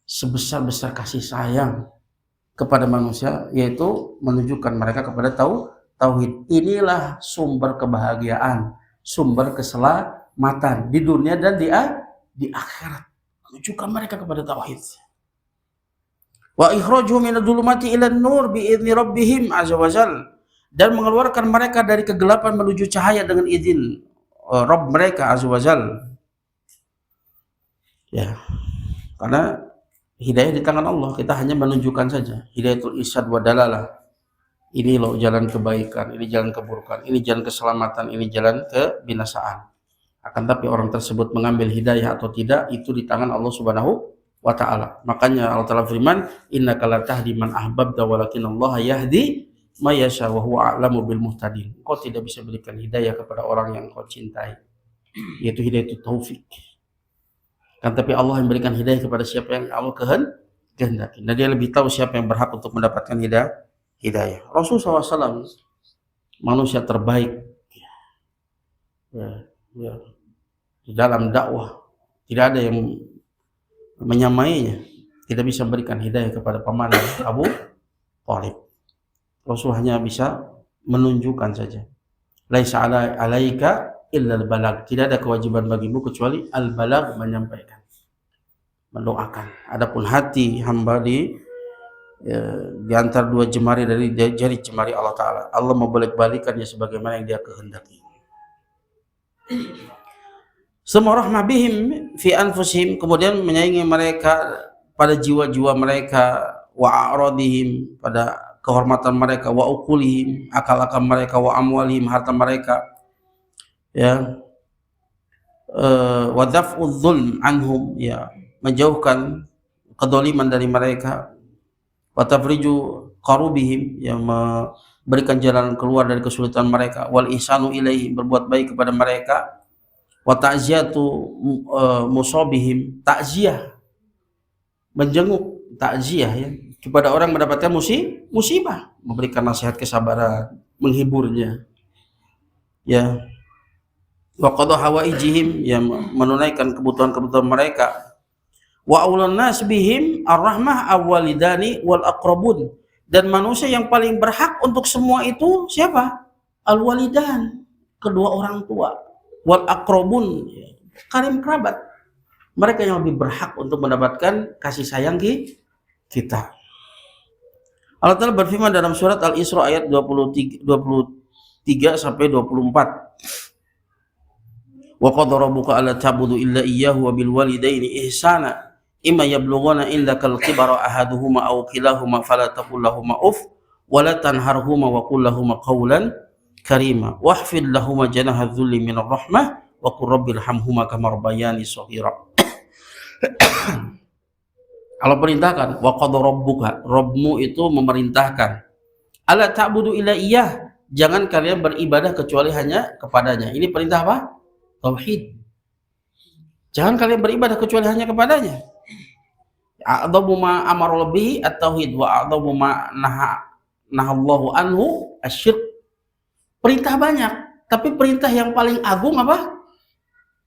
Sebesar-besar kasih sayang kepada manusia yaitu menunjukkan mereka kepada tauhid. Inilah sumber kebahagiaan, sumber keselamatan di dunia dan di akhirat. Menunjukkan mereka kepada tauhid. Wa ikhrajuhum minadh-dhulumati ilan nur bi idzni rabbihim azza wa jalla, dan mengeluarkan mereka dari kegelapan menuju cahaya dengan izin Rabb mereka azza wajal. Ya, karena hidayah di tangan Allah, kita hanya menunjukkan saja. Hidayatul irsyad wa dalalah. Ini loh jalan kebaikan, ini jalan keburukan, ini jalan keselamatan, ini jalan kebinasaan. Akan tapi orang tersebut mengambil hidayah atau tidak, itu di tangan Allah Subhanahu wa ta'ala. Makanya Allah Ta'ala firman, innaka la tahdi man ahbabta walakin Allah yahdi may yasha wa huwa a'lamu bil muhtadin. Kau tidak bisa berikan hidayah kepada orang yang kau cintai, yaitu hidayah taufik. Kan tapi Allah yang berikan hidayah kepada siapa yang Allah kehendaki. Dan dia lebih tahu siapa yang berhak untuk mendapatkan hidayah. Rasulullah SAW manusia terbaik ya, di dalam dakwah, tidak ada yang menyamainya, tidak bisa memberikan hidayah kepada pamannya Abu Thalib. Rasul hanya bisa menunjukkan saja. Laisa alaika illa al-balag, tidak ada kewajiban bagimu kecuali al-balag, menyampaikan, mendoakan. Adapun hati hamba di antara dua jemari dari jari jemari Allah Ta'ala, Allah membolak-balikannya sebagaimana yang dia kehendaki. Semua rahmah bihim fi anfusihim, kemudian menyayangi mereka pada jiwa-jiwa mereka, wa a'radihim, pada kehormatan mereka, wa uqulihim, akal-akal mereka, wa amwalihim, harta mereka, ya, wa daf'udz zulm anhum, ya, menjauhkan kedoliman dari mereka, wa tafriju qarubihim, yang memberikan jalan keluar dari kesulitan mereka, wal ihsanu ilaihim, berbuat baik kepada mereka, wa ta'ziyatu musabihim, takziah, menjenguk, takziah, ya, kepada orang mendapatkan musibah, memberikan nasihat kesabaran, menghiburnya, ya, wa qada hawaijihim, yang menunaikan kebutuhan-kebutuhan mereka, wa aulan nas bihim ar-rahmah awwalidani wal aqrabun, dan manusia yang paling berhak untuk semua itu siapa? Al-walidan, kedua orang tua, wal aqrabun, karim kerabat, mereka yang lebih berhak untuk mendapatkan kasih sayang kita. Allah Ta'ala berfirman dalam surat Al-Isra ayat 23 sampai 24. Wa qad rabbuka alla ta'budu illa iyyahu wa bil walidaini ihsana imma yablughana indakal kibara ahaduhuma aw kilahuma fala taqul lahumu uff wa la tanharhuma wa qul lahumu qawlan karima wahfid lahuma janaha dzulli minar rahmah wa qur rabbilhamhuma kama rabbayani shaghira. Allah perintahkan, wa qad rabbuka, Rabbmu itu memerintahkan, alla ta'budu illa iyyah, jangan kalian beribadah kecuali hanya kepadanya. Ini perintah apa? Tauhid. Jangan kalian beribadah kecuali hanya kepadanya. A'dhamu ma amara bihi at-tauhid wa a'dhamu ma nahallahu anhu asyirk. Perintah banyak, tapi perintah yang paling agung apa?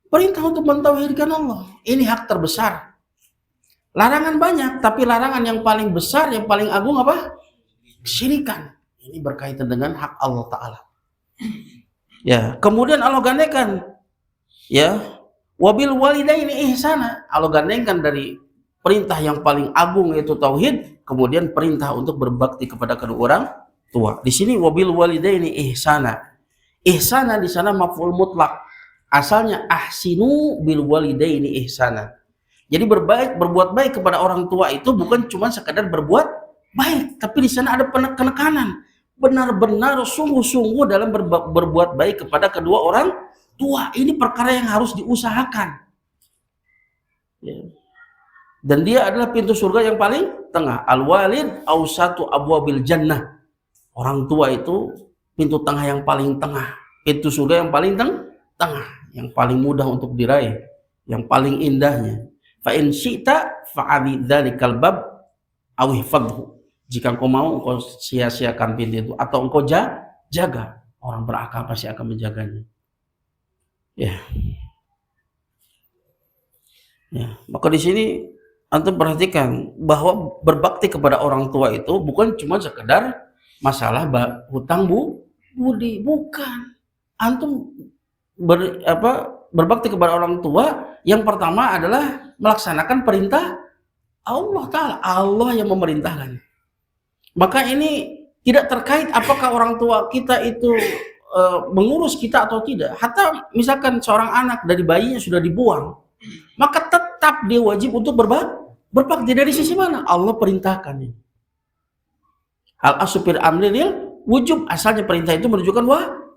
Perintah untuk mentauhidkan Allah. Ini hak terbesar. Larangan banyak, tapi larangan yang paling besar, yang paling agung apa? Kesyirikan. Ini berkaitan dengan hak Allah Ta'ala. Ya, kemudian Allah gandakan, ya, wabil walidaini ihsana. Allah gandakan dari perintah yang paling agung yaitu tauhid, kemudian perintah untuk berbakti kepada kedua orang tua. Di sini wabil walidaini ihsana. Ihsana di sana maf'ul mutlak. Asalnya ahsinu bil walidaini ihsana. Jadi berbuat baik kepada orang tua itu bukan cuma sekadar berbuat baik, tapi di sana ada penekanan, benar-benar sungguh-sungguh dalam berbuat baik kepada kedua orang tua. Ini perkara yang harus diusahakan, ya. Dan dia adalah pintu surga yang paling tengah. Al-walid awsatu abwabil jannah. Orang tua itu pintu tengah yang paling tengah, pintu surga yang paling tengah, yang paling mudah untuk diraih, yang paling indahnya. Fa in syi'ta fa'ali dzalikal bab aw ihfadhu. Jika engkau mau, engkau sia-siakan pintu itu atau engkau jaga. Orang berakal pasti akan menjaganya. Ya. Ya, maka di sini antum perhatikan bahwa berbakti kepada orang tua itu bukan cuma sekedar masalah hutang budi, bukan. Antum berbakti kepada orang tua yang pertama adalah melaksanakan perintah Allah Ta'ala. Allah yang memerintahkan. Maka ini Tidak terkait apakah orang tua kita itu mengurus kita atau tidak. Hatta misalkan seorang anak dari bayinya sudah dibuang, maka tetap dia wajib untuk berbakti. Dari sisi mana? Allah perintahkan ini. Al asupir amril wujub, asalnya perintah itu menunjukkan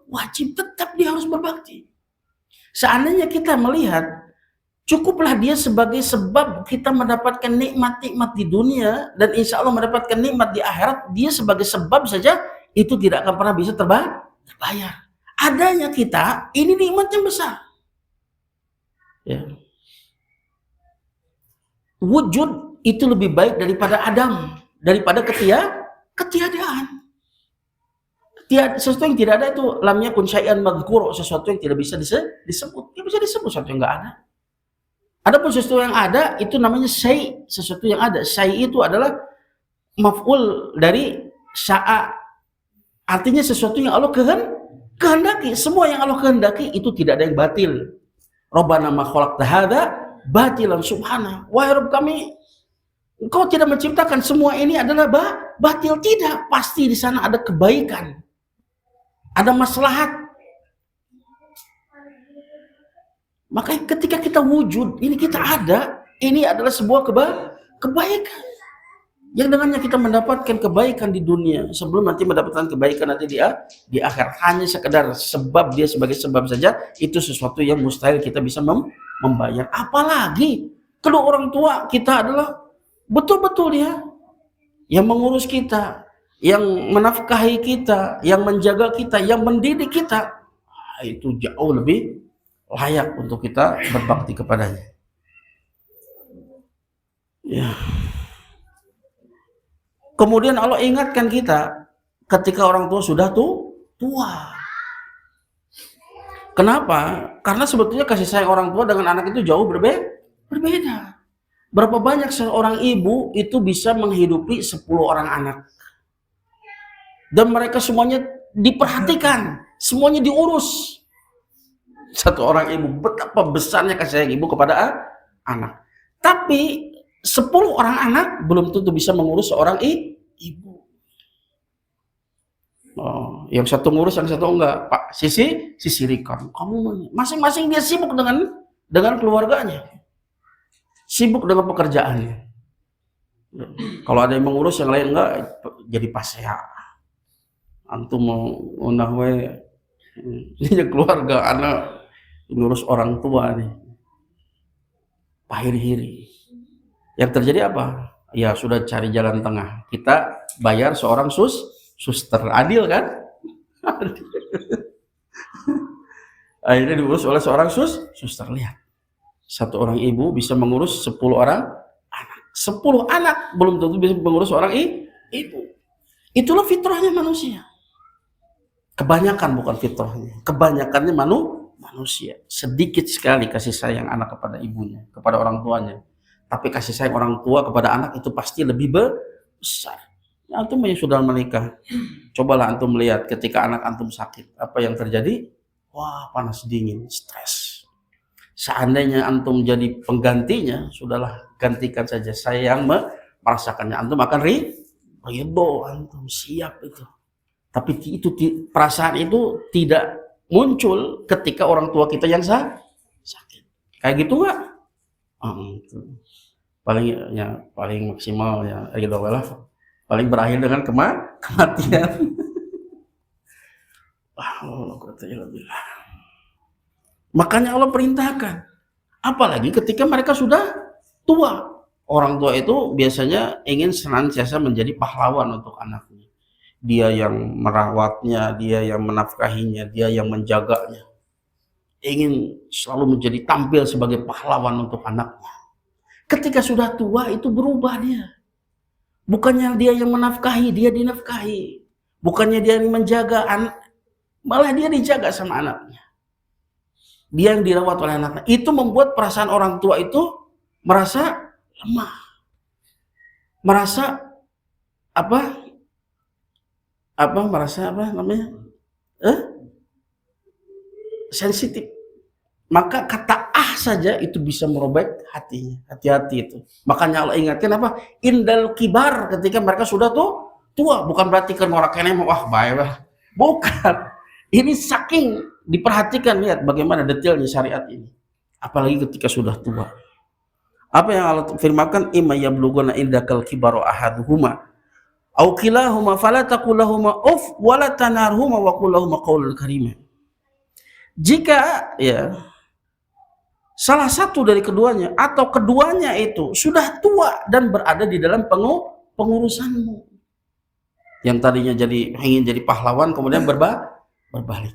wajib, tetap dia harus berbakti. Seandainya kita melihat cukuplah dia sebagai sebab kita mendapatkan nikmat-nikmat di dunia dan insya Allah mendapatkan nikmat di akhirat, dia sebagai sebab saja itu tidak akan pernah bisa terbayar. Adanya kita ini nikmat yang besar. Ya. Wujud itu lebih baik daripada adam, daripada ketiadaan. Sesuatu yang tidak ada itu lam yakun syai'an madhkur, sesuatu yang tidak bisa disebut. Tidak bisa disebut sesuatu yang enggak ada. Adapun sesuatu yang ada itu namanya syai', sesuatu yang ada. Syai' itu adalah maf'ul dari sya'a. Artinya sesuatu yang Allah kehendaki. Semua yang Allah kehendaki itu tidak ada yang batil. Rabbana ma khalaqta hadza batilan subhana. Wahai Rabb kami, Engkau tidak menciptakan semua ini adalah batil. Tidak, pasti di sana ada kebaikan. Ada maslahat. Maka ketika kita wujud, ini kita ada, ini adalah sebuah kebaikan. Yang dengannya kita mendapatkan kebaikan di dunia sebelum nanti mendapatkan kebaikan nanti di akhir. Hanya sekedar sebab, dia sebagai sebab saja, itu sesuatu yang mustahil kita bisa membayar. Apalagi kedua orang tua kita adalah betul-betul dia yang mengurus kita, yang menafkahi kita, yang menjaga kita, yang mendidik kita. Itu jauh lebih layak untuk kita berbakti kepadanya. Ya. Kemudian Allah ingatkan kita ketika orang tua sudah tua. Kenapa? Karena sebetulnya kasih sayang orang tua dengan anak itu jauh berbeda. Berapa banyak seorang ibu itu bisa menghidupi 10 orang anak. Dan mereka semuanya diperhatikan, semuanya diurus. Satu orang ibu, betapa besarnya kasih sayang ibu kepada anak. Tapi 10 orang anak belum tentu bisa mengurus seorang ibu. Oh, yang satu ngurus, yang satu enggak. Pak, sisi Rikon, kamu masing-masing dia sibuk dengan keluarganya, sibuk dengan pekerjaannya. Kalau ada yang mengurus, yang lain enggak, jadi pasea. Antum mau unah ini keluarga anak ngurus orang tua nih, pahiri-hiri. Yang terjadi apa? Ya sudah cari jalan tengah. Kita bayar seorang suster. Adil kan? Akhirnya diurus oleh seorang suster. Lihat. Satu orang ibu bisa mengurus 10 orang anak. 10 anak belum tentu bisa mengurus seorang ibu. Itulah fitrahnya manusia. Kebanyakan bukan fitrahnya. Kebanyakannya manusia. Sedikit sekali kasih sayang anak kepada ibunya, kepada orang tuanya. Tapi kasih sayang orang tua kepada anak itu pasti lebih besar. Antum yang sudah menikah, cobalah antum melihat ketika anak antum sakit, apa yang terjadi? Wah, panas dingin, stres. Seandainya antum jadi penggantinya, sudahlah gantikan saja. Saya yang merasakannya, antum akan ridho, antum siap itu. Tapi itu perasaan itu tidak muncul ketika orang tua kita yang sakit. Kayak gitu nggak? Paling maksimal ya ridho lah, paling berakhir dengan kematian. Makanya Allah perintahkan, apalagi ketika mereka sudah tua. Orang tua itu biasanya ingin senantiasa menjadi pahlawan untuk anaknya. Dia yang merawatnya, dia yang menafkahinya, dia yang menjaganya. Ingin selalu menjadi tampil sebagai pahlawan untuk anaknya. Ketika sudah tua itu berubah dia. Bukannya dia yang menafkahi, dia dinafkahi. Bukannya dia yang menjaga anak, malah dia dijaga sama anaknya. Dia yang dirawat oleh anaknya. Itu membuat perasaan orang tua itu merasa lemah. Merasa sensitif. Maka kata saja itu bisa merobek hatinya. Hati-hati itu. Makanya Allah ingatkan apa? Indal kibar, ketika mereka sudah tua bukan berarti kan orang kene wah baik lah. Bukan. Ini saking diperhatikan, lihat bagaimana detailnya syariat ini. Apalagi ketika sudah tua. Apa yang Allah firmankan, imma yablughuna indakal kibaru ahaduhuma aw kilahuma fala taqul lahumā uff wa la tanharhumā wa qul lahumā qawlan karīmā. Jika ya salah satu dari keduanya atau keduanya itu sudah tua dan berada di dalam pengurusanmu, yang tadinya ingin jadi pahlawan kemudian berbalik,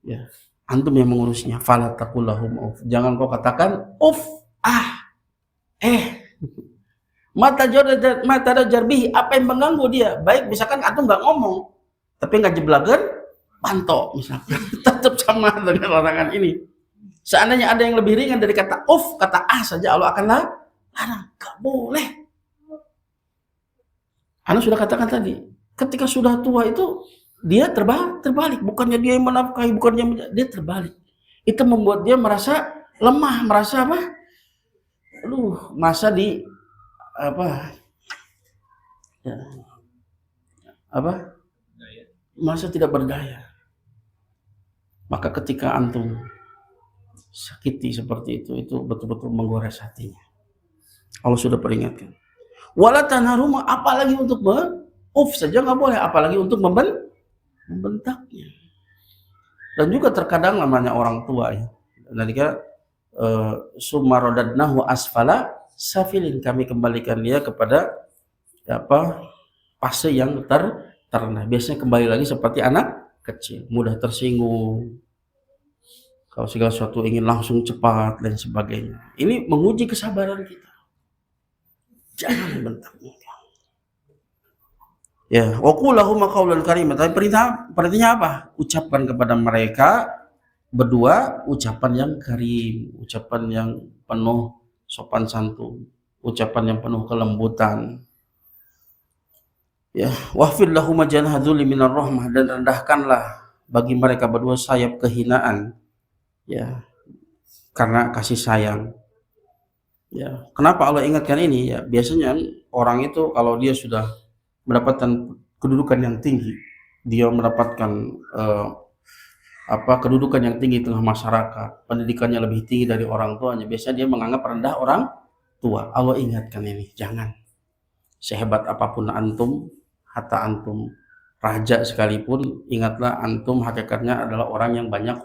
ya antum yang mengurusnya, fala taqul lahum uff, jangan kau katakan uff, mata jarbihi, apa yang mengganggu dia, baik misalkan antum nggak ngomong tapi nggak jeblagan pantok misalkan tetap sama dengan larangan ini. Seandainya ada yang lebih ringan dari kata uff, kata saja Allah akan larang, nggak boleh. Anda sudah katakan tadi, ketika sudah tua itu dia terbalik, bukannya dia yang menafkahi, bukannya dia terbalik. Itu membuat dia merasa lemah, merasa apa? Masa di masa tidak berdaya. Maka ketika antum sakiti seperti itu betul-betul menggores hatinya. Allah sudah peringatkan. Wala tanharhuma, apalagi untuk saja nggak boleh, apalagi untuk membentaknya. Dan juga terkadang namanya orang tua ya. Ketika summa radadnahu asfala safilin, kami kembalikan dia kepada fase yang terendah. Biasanya kembali lagi seperti anak kecil, mudah tersinggung. Kalau segala sesuatu ingin langsung cepat dan sebagainya. Ini menguji kesabaran kita. Jangan bentak. Ya, wa qul lahum qawlan karīmah. Tapi perintahnya apa? Ucapkan kepada mereka berdua ucapan yang karim, ucapan yang penuh sopan santun, ucapan yang penuh kelembutan. Ya, wahfid lahum janha dzulli minar rahmah, dan rendahkanlah bagi mereka berdua sayap kehinaan. Ya, karena kasih sayang. Ya, kenapa Allah ingatkan ini? Ya, biasanya orang itu kalau dia sudah mendapatkan kedudukan yang tinggi, dia mendapatkan kedudukan yang tinggi di tengah masyarakat, pendidikannya lebih tinggi dari orang tuanya, biasanya dia menganggap rendah orang tua. Allah ingatkan ini, jangan. Sehebat apapun antum, hatta antum raja sekalipun, ingatlah antum hakikatnya adalah orang yang banyak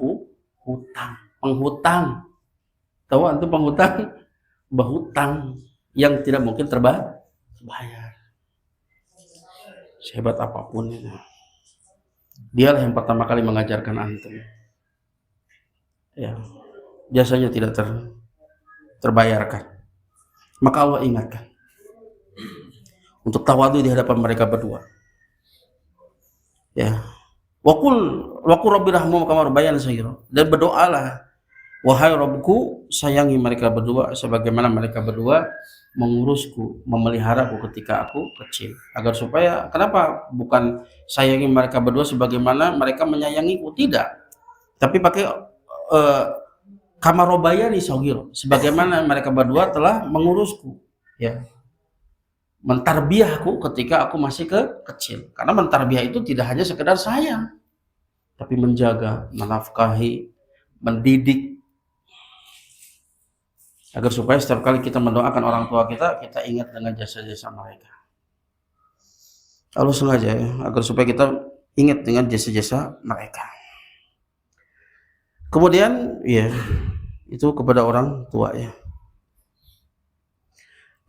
penghutang. Tahu antum penghutang? Berhutang yang tidak mungkin terbayar. Sehebat apapun itu, dialah yang pertama kali mengajarkan antum. Ya, jasanya tidak terbayarkan. Maka Allah ingatkan untuk tawadu di hadapan mereka berdua. Ya, wa qul rabbi rahmuhum kama rabbayani shaghira, dan berdoalah, wahai Rabbku, sayangi mereka berdua sebagaimana mereka berdua mengurusku, memeliharaku ketika aku kecil. Agar supaya, kenapa bukan sayangi mereka berdua sebagaimana mereka menyayangiku? Tidak. Tapi pakai kama rabbayani shaghira, sebagaimana mereka berdua telah mengurusku, ya, mentarbiahku ketika aku masih kecil. Karena mentarbiah itu tidak hanya sekedar sayang, tapi menjaga, menafkahi, mendidik, agar supaya setiap kali kita mendoakan orang tua kita ingat dengan jasa-jasa mereka. Allah sengaja ya, agar supaya kita ingat dengan jasa-jasa mereka. Kemudian ya, itu kepada orang tua ya.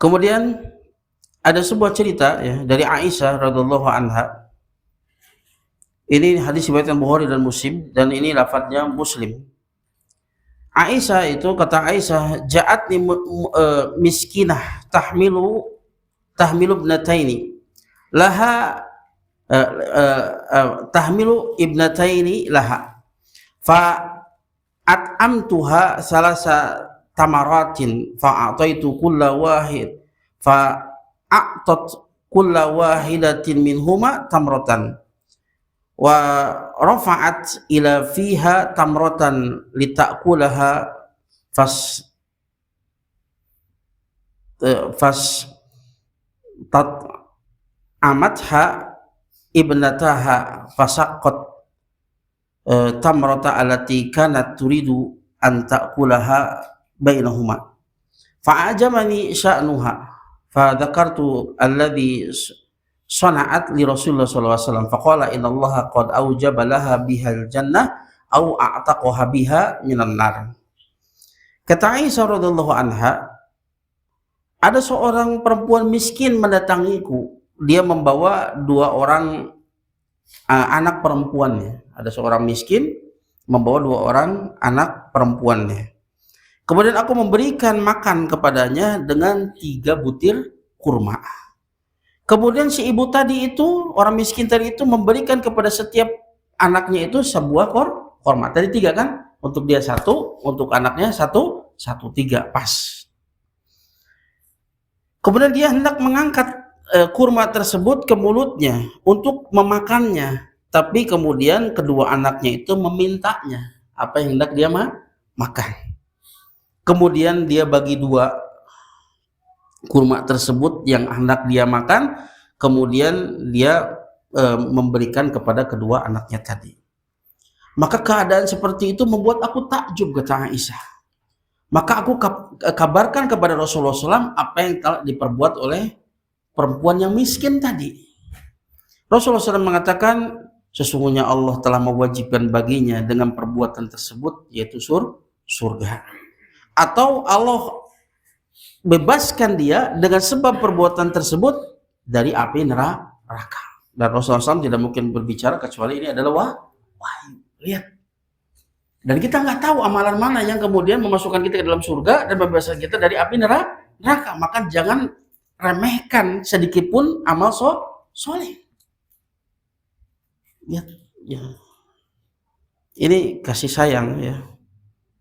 Kemudian ada sebuah cerita ya dari Aisyah radhiyallahu anha. Ini hadis riwayat Bukhari dan Muslim, dan ini lafadznya Muslim. Aisyah itu, kata Aisyah, ja'atni miskinah tahmilu ibnataini laha tahmilu ibnataini laha fa at'amtuha salasa tamaratin fa a'taitu kulla wahid fa a'tat kulla wahidatin minhuma tamratan wa rafa'at ila fiha tamratan litakulaha fas amatha ibnataha fasaqqat tamrata allati kanat turidu an ta'kulaha bainahuma fa'ajamani sya'nuha fa dzakartu alladhi sana'at li Rasulullah sallallahu alaihi wasallam faqala innallaha qad aujaba laha bihal jannah au a'taqaha biha minan nar. Kata Aisyah radhiyallahu anha, ada seorang perempuan miskin mendatangiku, dia membawa dua orang anak perempuannya. Ada seorang miskin membawa dua orang anak perempuannya. Kemudian aku memberikan makan kepadanya dengan 3 butir kurma. Kemudian si ibu tadi itu, orang miskin tadi itu memberikan kepada setiap anaknya itu sebuah kurma. Tadi 3 kan? Untuk dia 1, untuk anaknya 1, 3 pas. Kemudian dia hendak mengangkat kurma tersebut ke mulutnya untuk memakannya, tapi kemudian kedua anaknya itu memintanya apa yang hendak dia makan. Kemudian dia bagi 2 kurma tersebut yang hendak dia makan, kemudian dia memberikan kepada kedua anaknya tadi. Maka keadaan seperti itu membuat aku takjub, kata Aisyah. Maka aku kabarkan kepada Rasulullah SAW apa yang telah diperbuat oleh perempuan yang miskin tadi. Rasulullah SAW mengatakan, sesungguhnya Allah telah mewajibkan baginya dengan perbuatan tersebut, yaitu surga. Atau Allah bebaskan dia dengan sebab perbuatan tersebut dari api neraka. Dan Rasulullah SAW tidak mungkin berbicara kecuali ini adalah wahyu. Lihat. Dan kita nggak tahu amalan mana yang kemudian memasukkan kita ke dalam surga dan membebaskan kita dari api neraka. Maka jangan remehkan sedikit pun amal soleh. Ya. Ini kasih sayang ya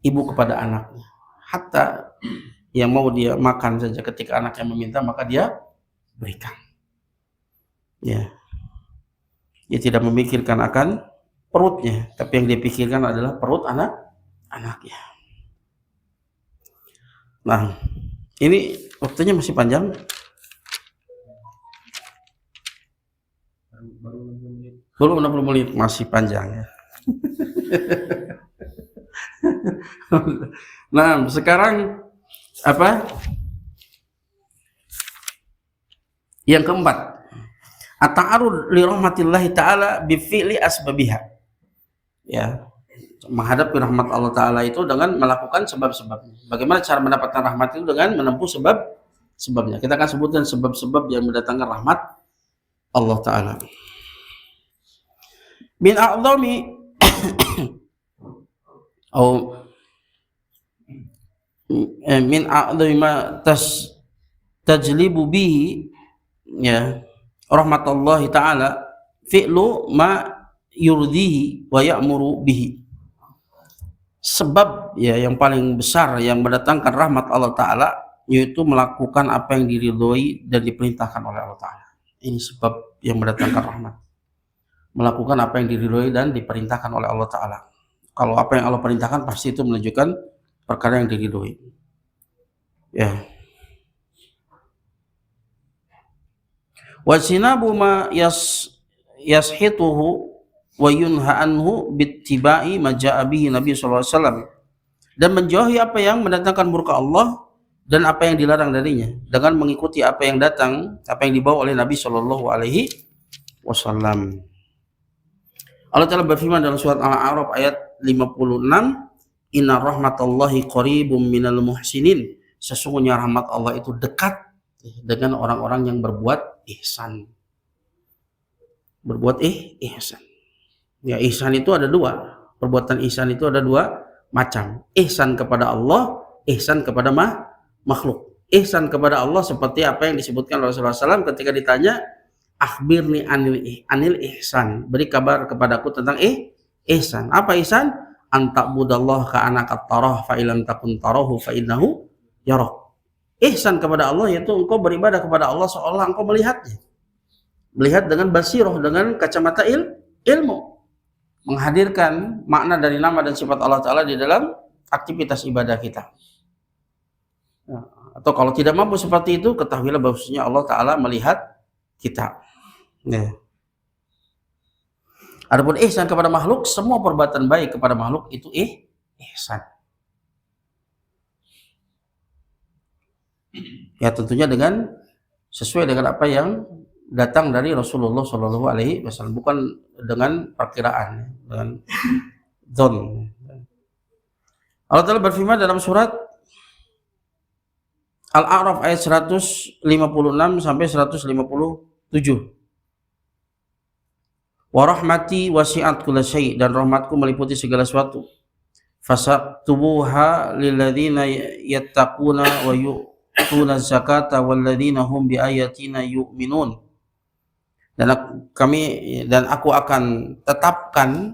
ibu kepada anaknya. Hatta yang mau dia makan saja ketika anaknya meminta maka dia berikan. Ya. Dia tidak memikirkan akan perutnya, tapi yang dia pikirkan adalah perut anaknya. Nah, ini waktunya masih panjang. Baru 60 menit, masih panjang ya. Nah, sekarang apa? Yang keempat, at-ta'arrud li rahmatillahi ta'ala bi fi'li asbabiha. Ya, menghadapi rahmat Allah Ta'ala itu dengan melakukan sebab-sebabnya. Bagaimana cara mendapatkan rahmat itu? Dengan menempuh sebabnya. Kita akan sebutkan sebab-sebab yang mendatangkan rahmat Allah Ta'ala. Min a'zami atau min a'zami ma tajlibu bihi ya rahmatullah Ta'ala fi'lu ma yurdihi wa ya'muru bihi. Sebab ya yang paling besar yang mendatangkan rahmat Allah Ta'ala yaitu melakukan apa yang diridhoi dan diperintahkan oleh Allah Ta'ala. Ini sebab yang mendatangkan rahmat, melakukan apa yang diridhoi dan diperintahkan oleh Allah Ta'ala. Kalau apa yang Allah perintahkan pasti itu menunjukkan perkara yang diridhoi ya. Wa sinabu ma yashituhu wa yunha anhu bittiba'i ma ja'a bihi Nabi sallallahu alaihi wasallam, dan menjauhi apa yang mendatangkan murka Allah dan apa yang dilarang darinya dengan mengikuti apa yang datang, apa yang dibawa oleh Nabi sallallahu alaihi wasallam. Allah Ta'ala berfirman dalam surat Al-A'raf ayat 56, inna rahmatallahi qaribum minal muhsinin, sesungguhnya rahmat Allah itu dekat dengan orang-orang yang berbuat ihsan. Berbuat ihsan. Ya, ihsan itu ada 2. Perbuatan ihsan itu ada 2 macam. Ihsan kepada Allah, ihsan kepada makhluk. Ihsan kepada Allah seperti apa yang disebutkan Rasulullah SAW ketika ditanya, akhbirni anil ihsan, beri kabar kepadaku tentang ihsan. Apa ihsan? Anta'budallah ka'anaka tarah fa illam takun tarahu fa innahu yarak. Ihsan kepada Allah yaitu engkau beribadah kepada Allah seolah engkau melihatnya. Melihat dengan basirah, dengan kacamata ilmu. Menghadirkan makna dari nama dan sifat Allah Ta'ala di dalam aktivitas ibadah kita. Atau kalau tidak mampu seperti itu, ketahuilah bahwasanya Allah Ta'ala melihat kita. Ya. Adapun ihsan kepada makhluk, semua perbuatan baik kepada makhluk itu ihsan. Ya tentunya dengan sesuai dengan apa yang datang dari Rasulullah Shallallahu Alaihi Wasallam, bukan dengan perkiraan, dengan zon. Allah Ta'ala berfirman dalam surat Al-A'raf ayat 156 sampai 157. Wa rahmati wasi'at kulla syai', dan rahmatku meliputi segala sesuatu. Fasaktubuha lilladzina yattaquna wa yu'tuna zakata walladzina hum biayatina yu'minun. Dan aku akan tetapkan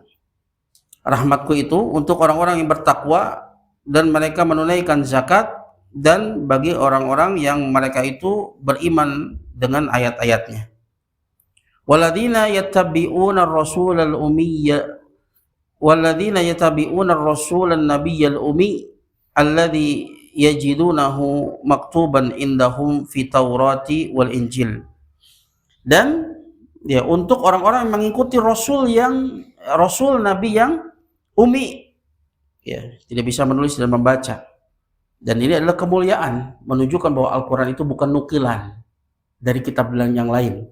rahmatku itu untuk orang-orang yang bertakwa dan mereka menunaikan zakat, dan bagi orang-orang yang mereka itu beriman dengan ayat-ayatnya. Walladzina yattabi'una ar-rasulal umiyya walladzina yattabi'una ar-rasulan nabiyyal ummi alladzi yajidunahu maktuban indahum fi Taurati wal Injil. Dan ya, untuk orang-orang yang mengikuti rasul nabi yang ummi, ya, tidak bisa menulis dan membaca. Dan ini adalah kemuliaan, menunjukkan bahwa Al-Quran itu bukan nukilan dari kitab yang lain.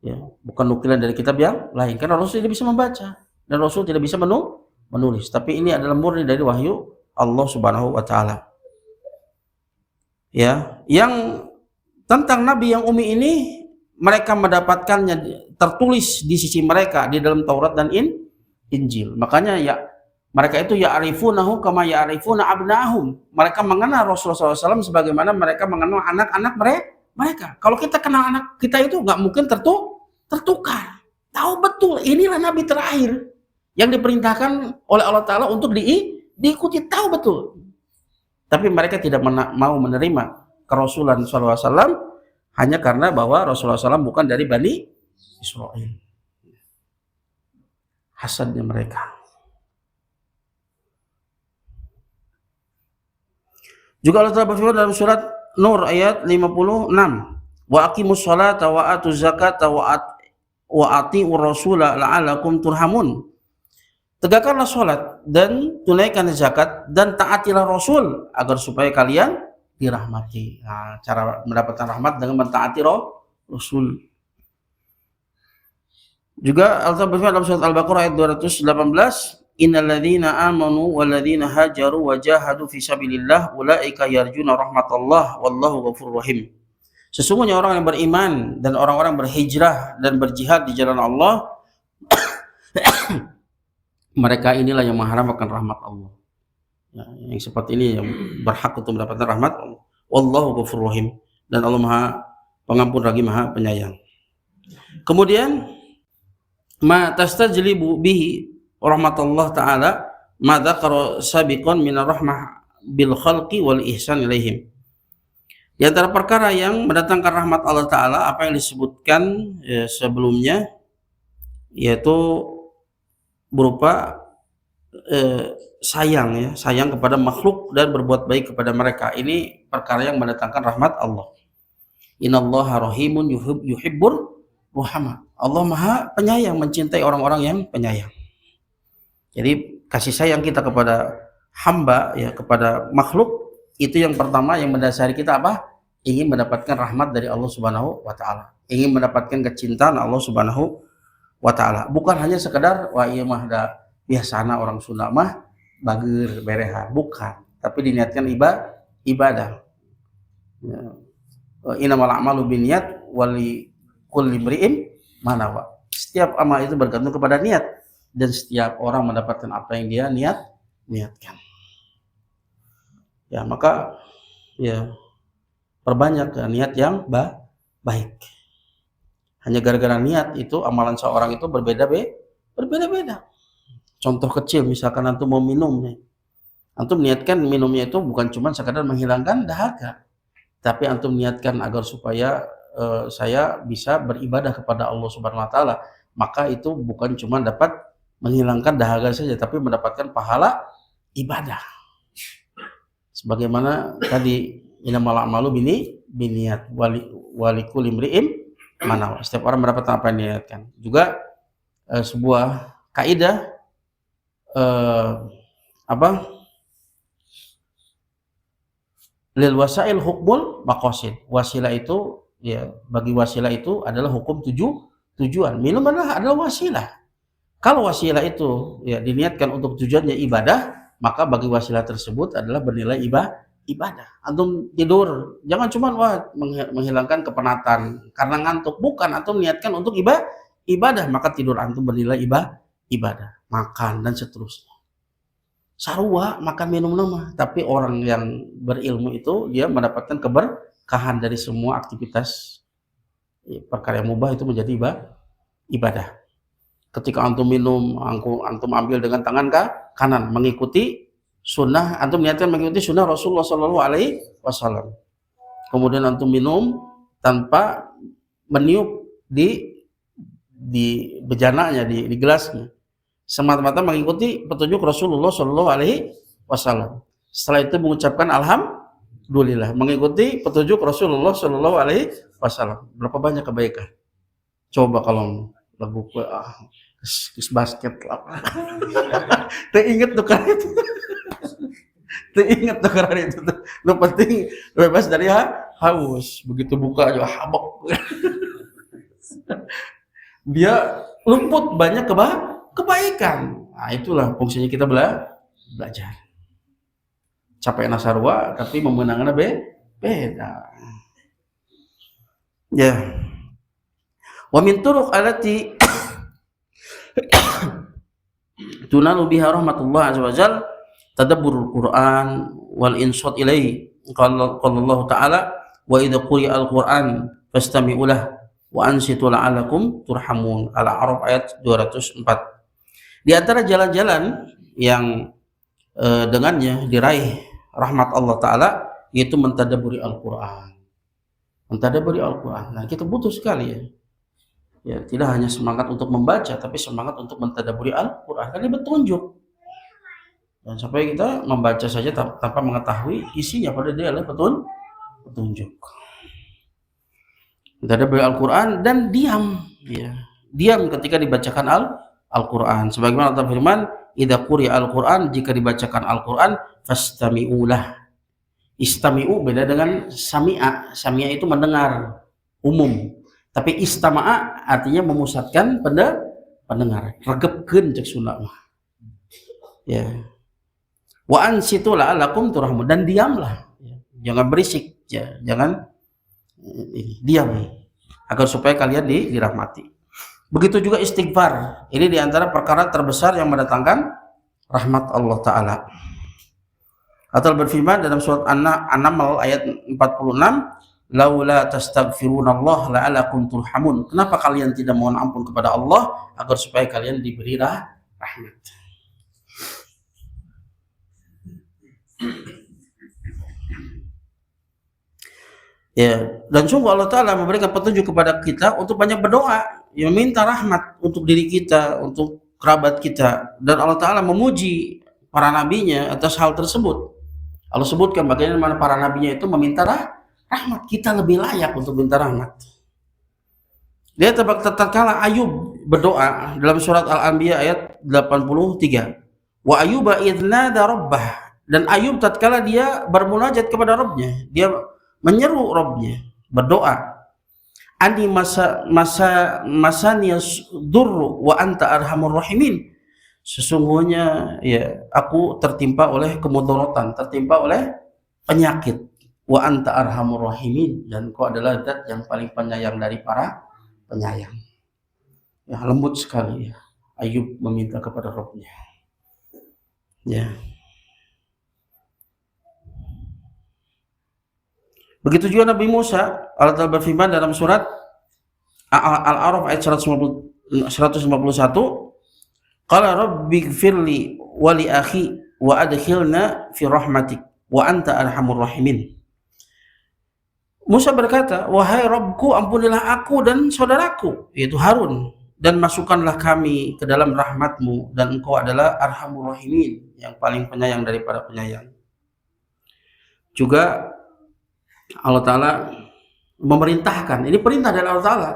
Ya, bukan nukilan dari kitab yang lain, karena Rasul tidak bisa membaca dan Rasul tidak bisa menulis. Tapi ini adalah murni dari wahyu Allah Subhanahu wa Ta'ala. Ya, yang tentang Nabi yang ummi ini, mereka mendapatkannya tertulis di sisi mereka di dalam Taurat dan Injil. Makanya ya, mereka itu ya'rifunahu kama ya'rifuna abna'ahum. Mereka mengenal Rasulullah SAW sebagaimana mereka mengenal anak-anak mereka. Kalau kita kenal anak kita itu nggak mungkin tertukar. Tahu betul inilah Nabi terakhir yang diperintahkan oleh Allah Ta'ala untuk diikuti, tahu betul. Tapi mereka tidak mau menerima kerasulan SAW hanya karena bahwa Rasulullah SAW bukan dari Bani Israel. Hasadnya mereka. Juga Allah Ta'ala berfirman dalam surat Nur ayat 56. Wa aqimus sholata wa atuz zakata wa ati'ur rasula la'alakum turhamun. Tegakkanlah sholat dan tunaikan zakat dan taatilah Rasul agar supaya kalian dirahmati. Nah, cara mendapatkan rahmat dengan mentaati Rasul. Juga Allah berfirman dalam surat Al-Baqarah ayat 218, innalladzina amanu walladzina hajaru wa jahadu fi sabilillah ulaika yarjuna rahmatallah wallahu ghafurur rahim. Sesungguhnya orang yang beriman dan orang-orang berhijrah dan berjihad di jalan Allah, mereka inilah yang mengharapkan rahmat Allah. Ya, yang seperti ini yang berhak untuk mendapatkan rahmat Allah. Wallahu ghafurur rahim, dan Allah Maha Pengampun lagi Maha Penyayang. Kemudian ma tastajlibu bihi rahmatullah ta'ala ma dzakara sabiqan min rahmah bil khalqi wal ihsan ilaihim. Di antara perkara yang mendatangkan rahmat Allah Ta'ala, apa yang disebutkan sebelumnya, yaitu berupa sayang kepada makhluk dan berbuat baik kepada mereka. Ini perkara yang mendatangkan rahmat Allah. Innallaha rahimun yuhibbur rahmah. Allah Maha Penyayang, mencintai orang-orang yang penyayang. Jadi kasih sayang kita kepada hamba, ya, kepada makhluk, itu yang pertama yang mendasari kita apa? Ingin mendapatkan rahmat dari Allah Subhanahu wa Ta'ala. Ingin mendapatkan kecintaan Allah Subhanahu wa Ta'ala. Bukan hanya sekedar wah iya mah da biasana orang Sunda mah bager bereha, bukan. Tapi diniatkan ibadah. Ya. Innamal a'malu binniyat wali kulli imri'in ma nawa. Setiap amal itu bergantung kepada niat, dan setiap orang mendapatkan apa yang dia niatkan. Ya, maka ya perbanyak niat yang baik. Hanya gara-gara niat itu amalan seorang itu berbeda-beda. Contoh kecil, misalkan antum mau minum nih. Antum niatkan minumnya itu bukan cuma sekadar menghilangkan dahaga, tapi antum niatkan agar supaya saya bisa beribadah kepada Allah Subhanahu wa Ta'ala. Maka itu bukan cuma dapat menghilangkan dahaga saja, tapi mendapatkan pahala ibadah. Sebagaimana tadi innamal a'malu binniyat wali kulli imri'in mana. Setiap orang mendapatkan apa yang diniatkan. Juga sebuah kaidah apa? Lil wasail hukmul maqasid. Wasilah itu ya, bagi wasilah itu adalah hukum tujuan. Minum adalah wasilah. Kalau wasilah itu ya diniatkan untuk tujuannya ibadah, maka bagi wasilah tersebut adalah bernilai ibadah. Antum tidur, jangan cuma menghilangkan kepenatan karena ngantuk, bukan, antum niatkan untuk ibadah, maka tidur antum bernilai ibadah. Makan dan seterusnya. Sarua makan minum nama, tapi orang yang berilmu itu dia mendapatkan keberkahan dari semua aktivitas perkara yang mubah itu menjadi ibadah. Ketika antum minum, antum ambil dengan tangan kanan mengikuti sunnah, antum niatkan mengikuti sunnah Rasulullah Shallallahu Alaihi Wasallam. Kemudian antum minum tanpa meniup di bejananya, di gelasnya, semata-mata mengikuti petunjuk Rasulullah Shallallahu Alaihi Wasallam. Setelah itu mengucapkan alhamdulillah, mengikuti petunjuk Rasulullah Shallallahu Alaihi Wasallam. Berapa banyak kebaikan? Coba kalau lagu basket lah. Teringat tuh kan itu. Teringat tuh karena itu. Lo penting bebas dari haus. Begitu buka aja habak. Dia luput banyak kebaikan. Nah, itulah fungsinya kita belajar. Capek nasarwa, tapi memenangnya beda. Ya. Wa min turuq allati tunalu biha rahmatullah azza wajal tadabburul Qur'an wal insat ilaihi. Qala Allah Ta'ala wa idza quri'al Qur'an fastami'u lahu wa ansitu la'alakum turhamun. Al-A'raf ayat 204. Di antara jalan-jalan yang dengannya diraih rahmat Allah Ta'ala yaitu mentadaburi Al-Quran. Mentadaburi Al-Quran. Nah, kita butuh sekali ya. Ya, tidak hanya semangat untuk membaca, tapi semangat untuk mentadaburi Al-Quran. Karena bertunjuk. Dan sampai kita membaca saja tanpa mengetahui isinya, pada dia adalah petunjuk. Mentadaburi Al-Quran dan diam. Ya. Diam ketika dibacakan Al-Quran. Sebagaimana Allah firman, idza quri'a Al-Quran, jika dibacakan Al-Quran, fastami'u lah. Istami'u beda dengan sami'a. Sami'a itu mendengar umum. Tapi istama'a artinya memusatkan pendengar. Regepkeun cek Sunda mah. Ya. Wa ansitu la'alakum turhamun, dan diamlah. Ya. Jangan berisik, ya. Jangan diam agar supaya kalian dirahmati. Begitu juga istighfar. Ini diantara perkara terbesar yang mendatangkan rahmat Allah Ta'ala. Atau berfirman dalam surat An-Naml ayat 46, laula tastaghfirunallah la'alakum turhamun. Kenapa kalian tidak mohon ampun kepada Allah agar supaya kalian diberi rahmat. Ya, dan sungguh Allah Ta'ala memberikan petunjuk kepada kita untuk banyak berdoa, yang minta rahmat untuk diri kita, untuk kerabat kita. Dan Allah Ta'ala memuji para nabinya atas hal tersebut. Allah sebutkan bagaimana para nabinya itu meminta rahmat. Kita lebih layak untuk minta rahmat. Dia tatkala Ayub berdoa dalam surat Al-Anbiya ayat 83. Wa Ayyuba idz nada rabbah, dan Ayub tatkala dia bermunajat kepada Rabbnya, dia menyeru Rabbnya, berdoa. Ani masaniyas durru wa anta arhamur rahimin. Sesungguhnya ya aku tertimpa oleh kemudaratan, tertimpa oleh penyakit. Wa anta arhamur rahimin, dan kau adalah zat yang paling penyayang dari para penyayang. Ya, lembut sekali ya Ayub meminta kepada Rabbnya. Ya. Begitu juga Nabi Musa, Allah Ta'ala berfirman dalam surat Al-A'raf ayat 151, qala rabbighfirli wa li akhi wa adkhilna fi rahmatik wa anta arhamur rahimin. Musa berkata, wahai Rabbku, ampunilah aku dan saudaraku, yaitu Harun, dan masukkanlah kami ke dalam rahmatmu, dan engkau adalah arhamur rahimin, yang paling penyayang daripada penyayang. Juga Allah Ta'ala memerintahkan, ini perintah dari Allah Ta'ala,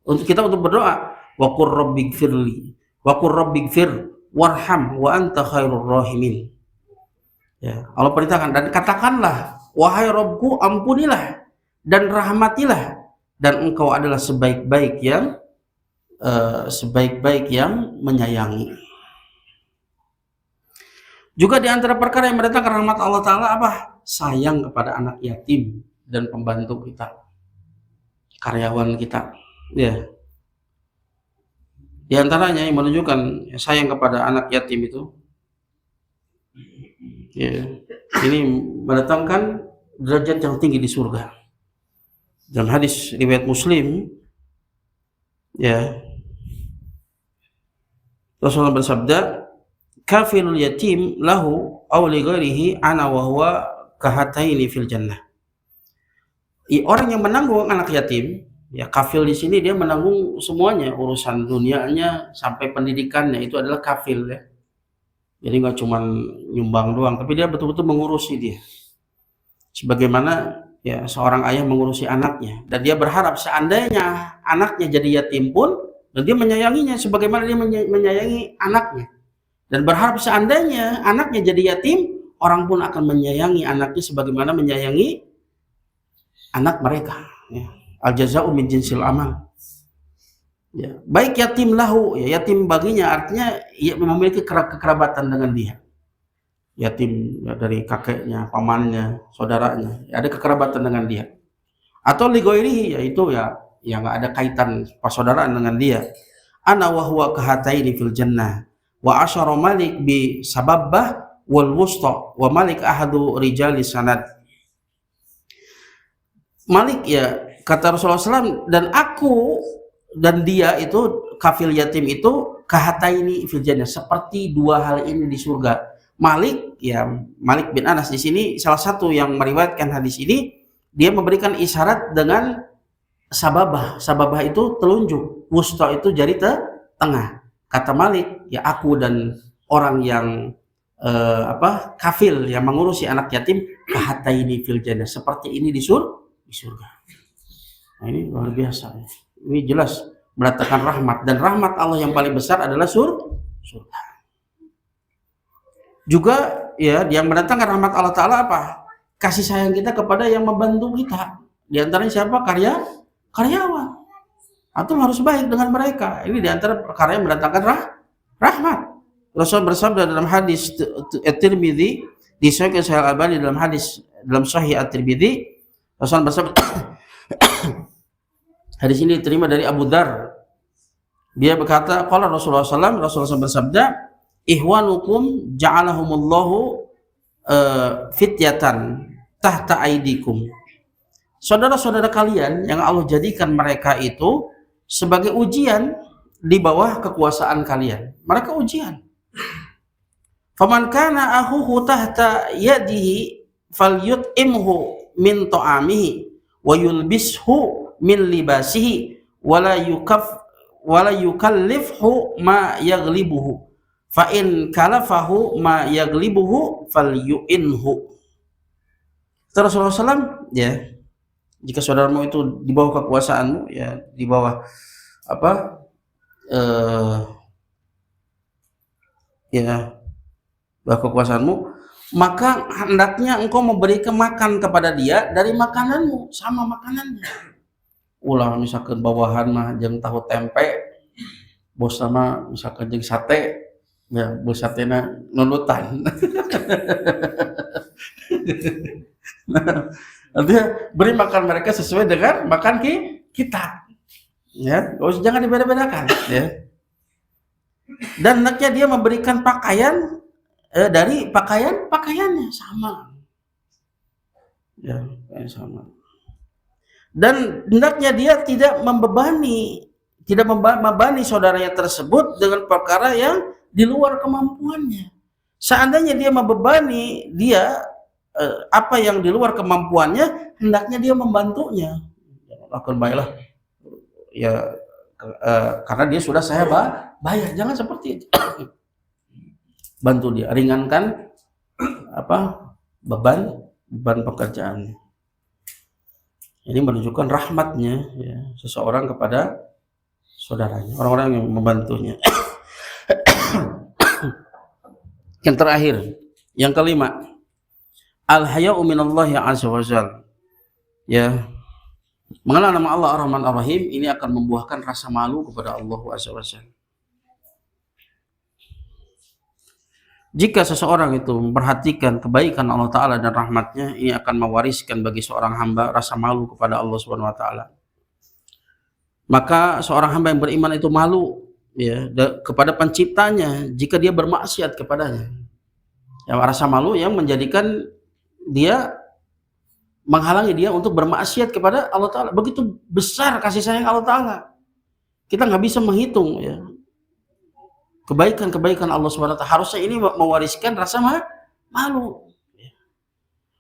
Untuk kita untuk berdoa, wa qur rabbighfirli wa qur rabbighfir warham wa anta khairur rahimin. Ya, Allah perintahkan dan katakanlah, wahai Rabbku, ampunilah dan rahmatilah, dan engkau adalah sebaik-baik yang menyayangi. Juga di antara perkara yang mendatangkan rahmat Allah Ta'ala apa? Sayang kepada anak yatim dan pembantu kita, karyawan kita. Ya. Di antaranya yang menunjukkan sayang kepada anak yatim itu, ya, ini mendatangkan derajat yang tinggi di surga. Dalam hadis riwayat Muslim, ya, Rasulullah bersabda, kafirul yatim lahu aw li ghairihi ana wa huwa kahataini fil jannah. Orang yang menanggung anak yatim, ya, kafil di sini dia menanggung semuanya, urusan dunianya sampai pendidikannya, itu adalah kafil, ya. Jadi nggak cuma nyumbang doang, tapi dia betul-betul mengurusi dia. Sebagaimana, ya, seorang ayah mengurusi anaknya, dan dia berharap seandainya anaknya jadi yatim pun, dan dia menyayanginya sebagaimana dia menyayangi anaknya. Dan berharap seandainya anaknya jadi yatim, orang pun akan menyayangi anaknya sebagaimana menyayangi anak mereka. Ya. Al-jaza'u min jinsil amal. Ya. Baik yatim lahu, ya, yatim baginya artinya ia memiliki kekerabatan dengan dia. Yatim, ya, dari kakeknya, pamannya, saudaranya, ya, ada kekerabatan dengan dia. Atau li ghairihi, yaitu ya nggak ada kaitan persaudaraan dengan dia. Ana wa huwa kahataini fil jannah. Wa asyara Malik bi sababbah wal wusta wa Malik ahadu rijali sanad. Malik, ya, kata Rasulullah SAW, dan aku dan dia itu kafil yatim itu kahataini fil jannah, seperti dua hal ini di surga. Malik, ya, Malik bin Anas di sini salah satu yang meriwayatkan hadis ini, dia memberikan isyarat dengan sababah. Sababah itu telunjuk, wusta itu jari tengah. Kata Malik, ya, aku dan orang yang kafil yang mengurusi anak yatim kahataini fil jannah, seperti ini di surga. Nah, ini luar biasa. Ini jelas mendatangkan rahmat, dan rahmat Allah yang paling besar adalah surga. Juga, ya, yang mendatangkan rahmat Allah Ta'ala apa? Kasih sayang kita kepada yang membantu kita. Di antaranya siapa? Karyawan. Atau harus baik dengan mereka. Ini diantara perkara yang mendatangkan rahmat. Rasul bersabda dalam hadis At-Tirmidzi, disahihkan Sahih Al-Albani dalam Sahih At-Tirmidzi, Rasul bersabda, hadis ini diterima dari Abu Dzar. Dia berkata, qala Rasulullah SAW bersabda, ihwanukum ja'alahumullahu fityatan tahta aidikum. Saudara-saudara kalian yang Allah jadikan mereka itu sebagai ujian di bawah kekuasaan kalian. Mereka ujian. Faman kana akhuhu tahta yadihi falyut'imhu min ta'amihi wa yulbishu min libasihi wala yukallifhu ma yaghlibuhu fa in kalafahu ma yaghlibuhu falyu'inhu. Rasulullah SAW, ya, jika saudaramu itu di bawah kekuasaanmu, ya, di bawah bawah kekuasaanmu, maka hendaknya engkau memberikan makan kepada dia dari makananmu, sama makanannya. Ulah misalkan bawahan mah jeung tahu tempe, bos sama misalkan jeung sate, ya, bos satena nunutan. Artinya beri makan mereka sesuai dengan makan kita, ya, jangan dibeda-bedakan, ya. Dan hendaknya dia memberikan pakaian dari pakaiannya sama, ya, sama. Dan hendaknya dia tidak membebani saudaranya tersebut dengan perkara yang di luar kemampuannya. Seandainya dia membebani dia apa yang di luar kemampuannya, hendaknya dia membantunya. Lakukan baiklah, ya, karena dia sudah saya bayar. Jangan seperti itu. Bantu dia, ringankan beban pekerjaannya. Ini menunjukkan rahmatnya, ya, seseorang kepada saudaranya, orang-orang yang membantunya. Yang terakhir, yang kelima, al-haya'u minallahi azza wa jalla. Ya, mengenal nama Allah Ar-Rahman Ar-Rahim ini akan membuahkan rasa malu kepada Allah azza wa jalla. Jika seseorang itu memperhatikan kebaikan Allah Ta'ala dan rahmatnya, ini akan mewariskan bagi seorang hamba rasa malu kepada Allah Subhanahu Wa Ta'ala. Maka seorang hamba yang beriman itu malu ya kepada penciptanya jika dia bermaksiat kepadanya. Yang rasa malu yang menjadikan dia menghalangi dia untuk bermaksiat kepada Allah Ta'ala. Begitu besar kasih sayang Allah Ta'ala, kita nggak bisa menghitung ya kebaikan-kebaikan Allah Subhanahu wa Ta'ala. Harusnya ini mewariskan rasa malu.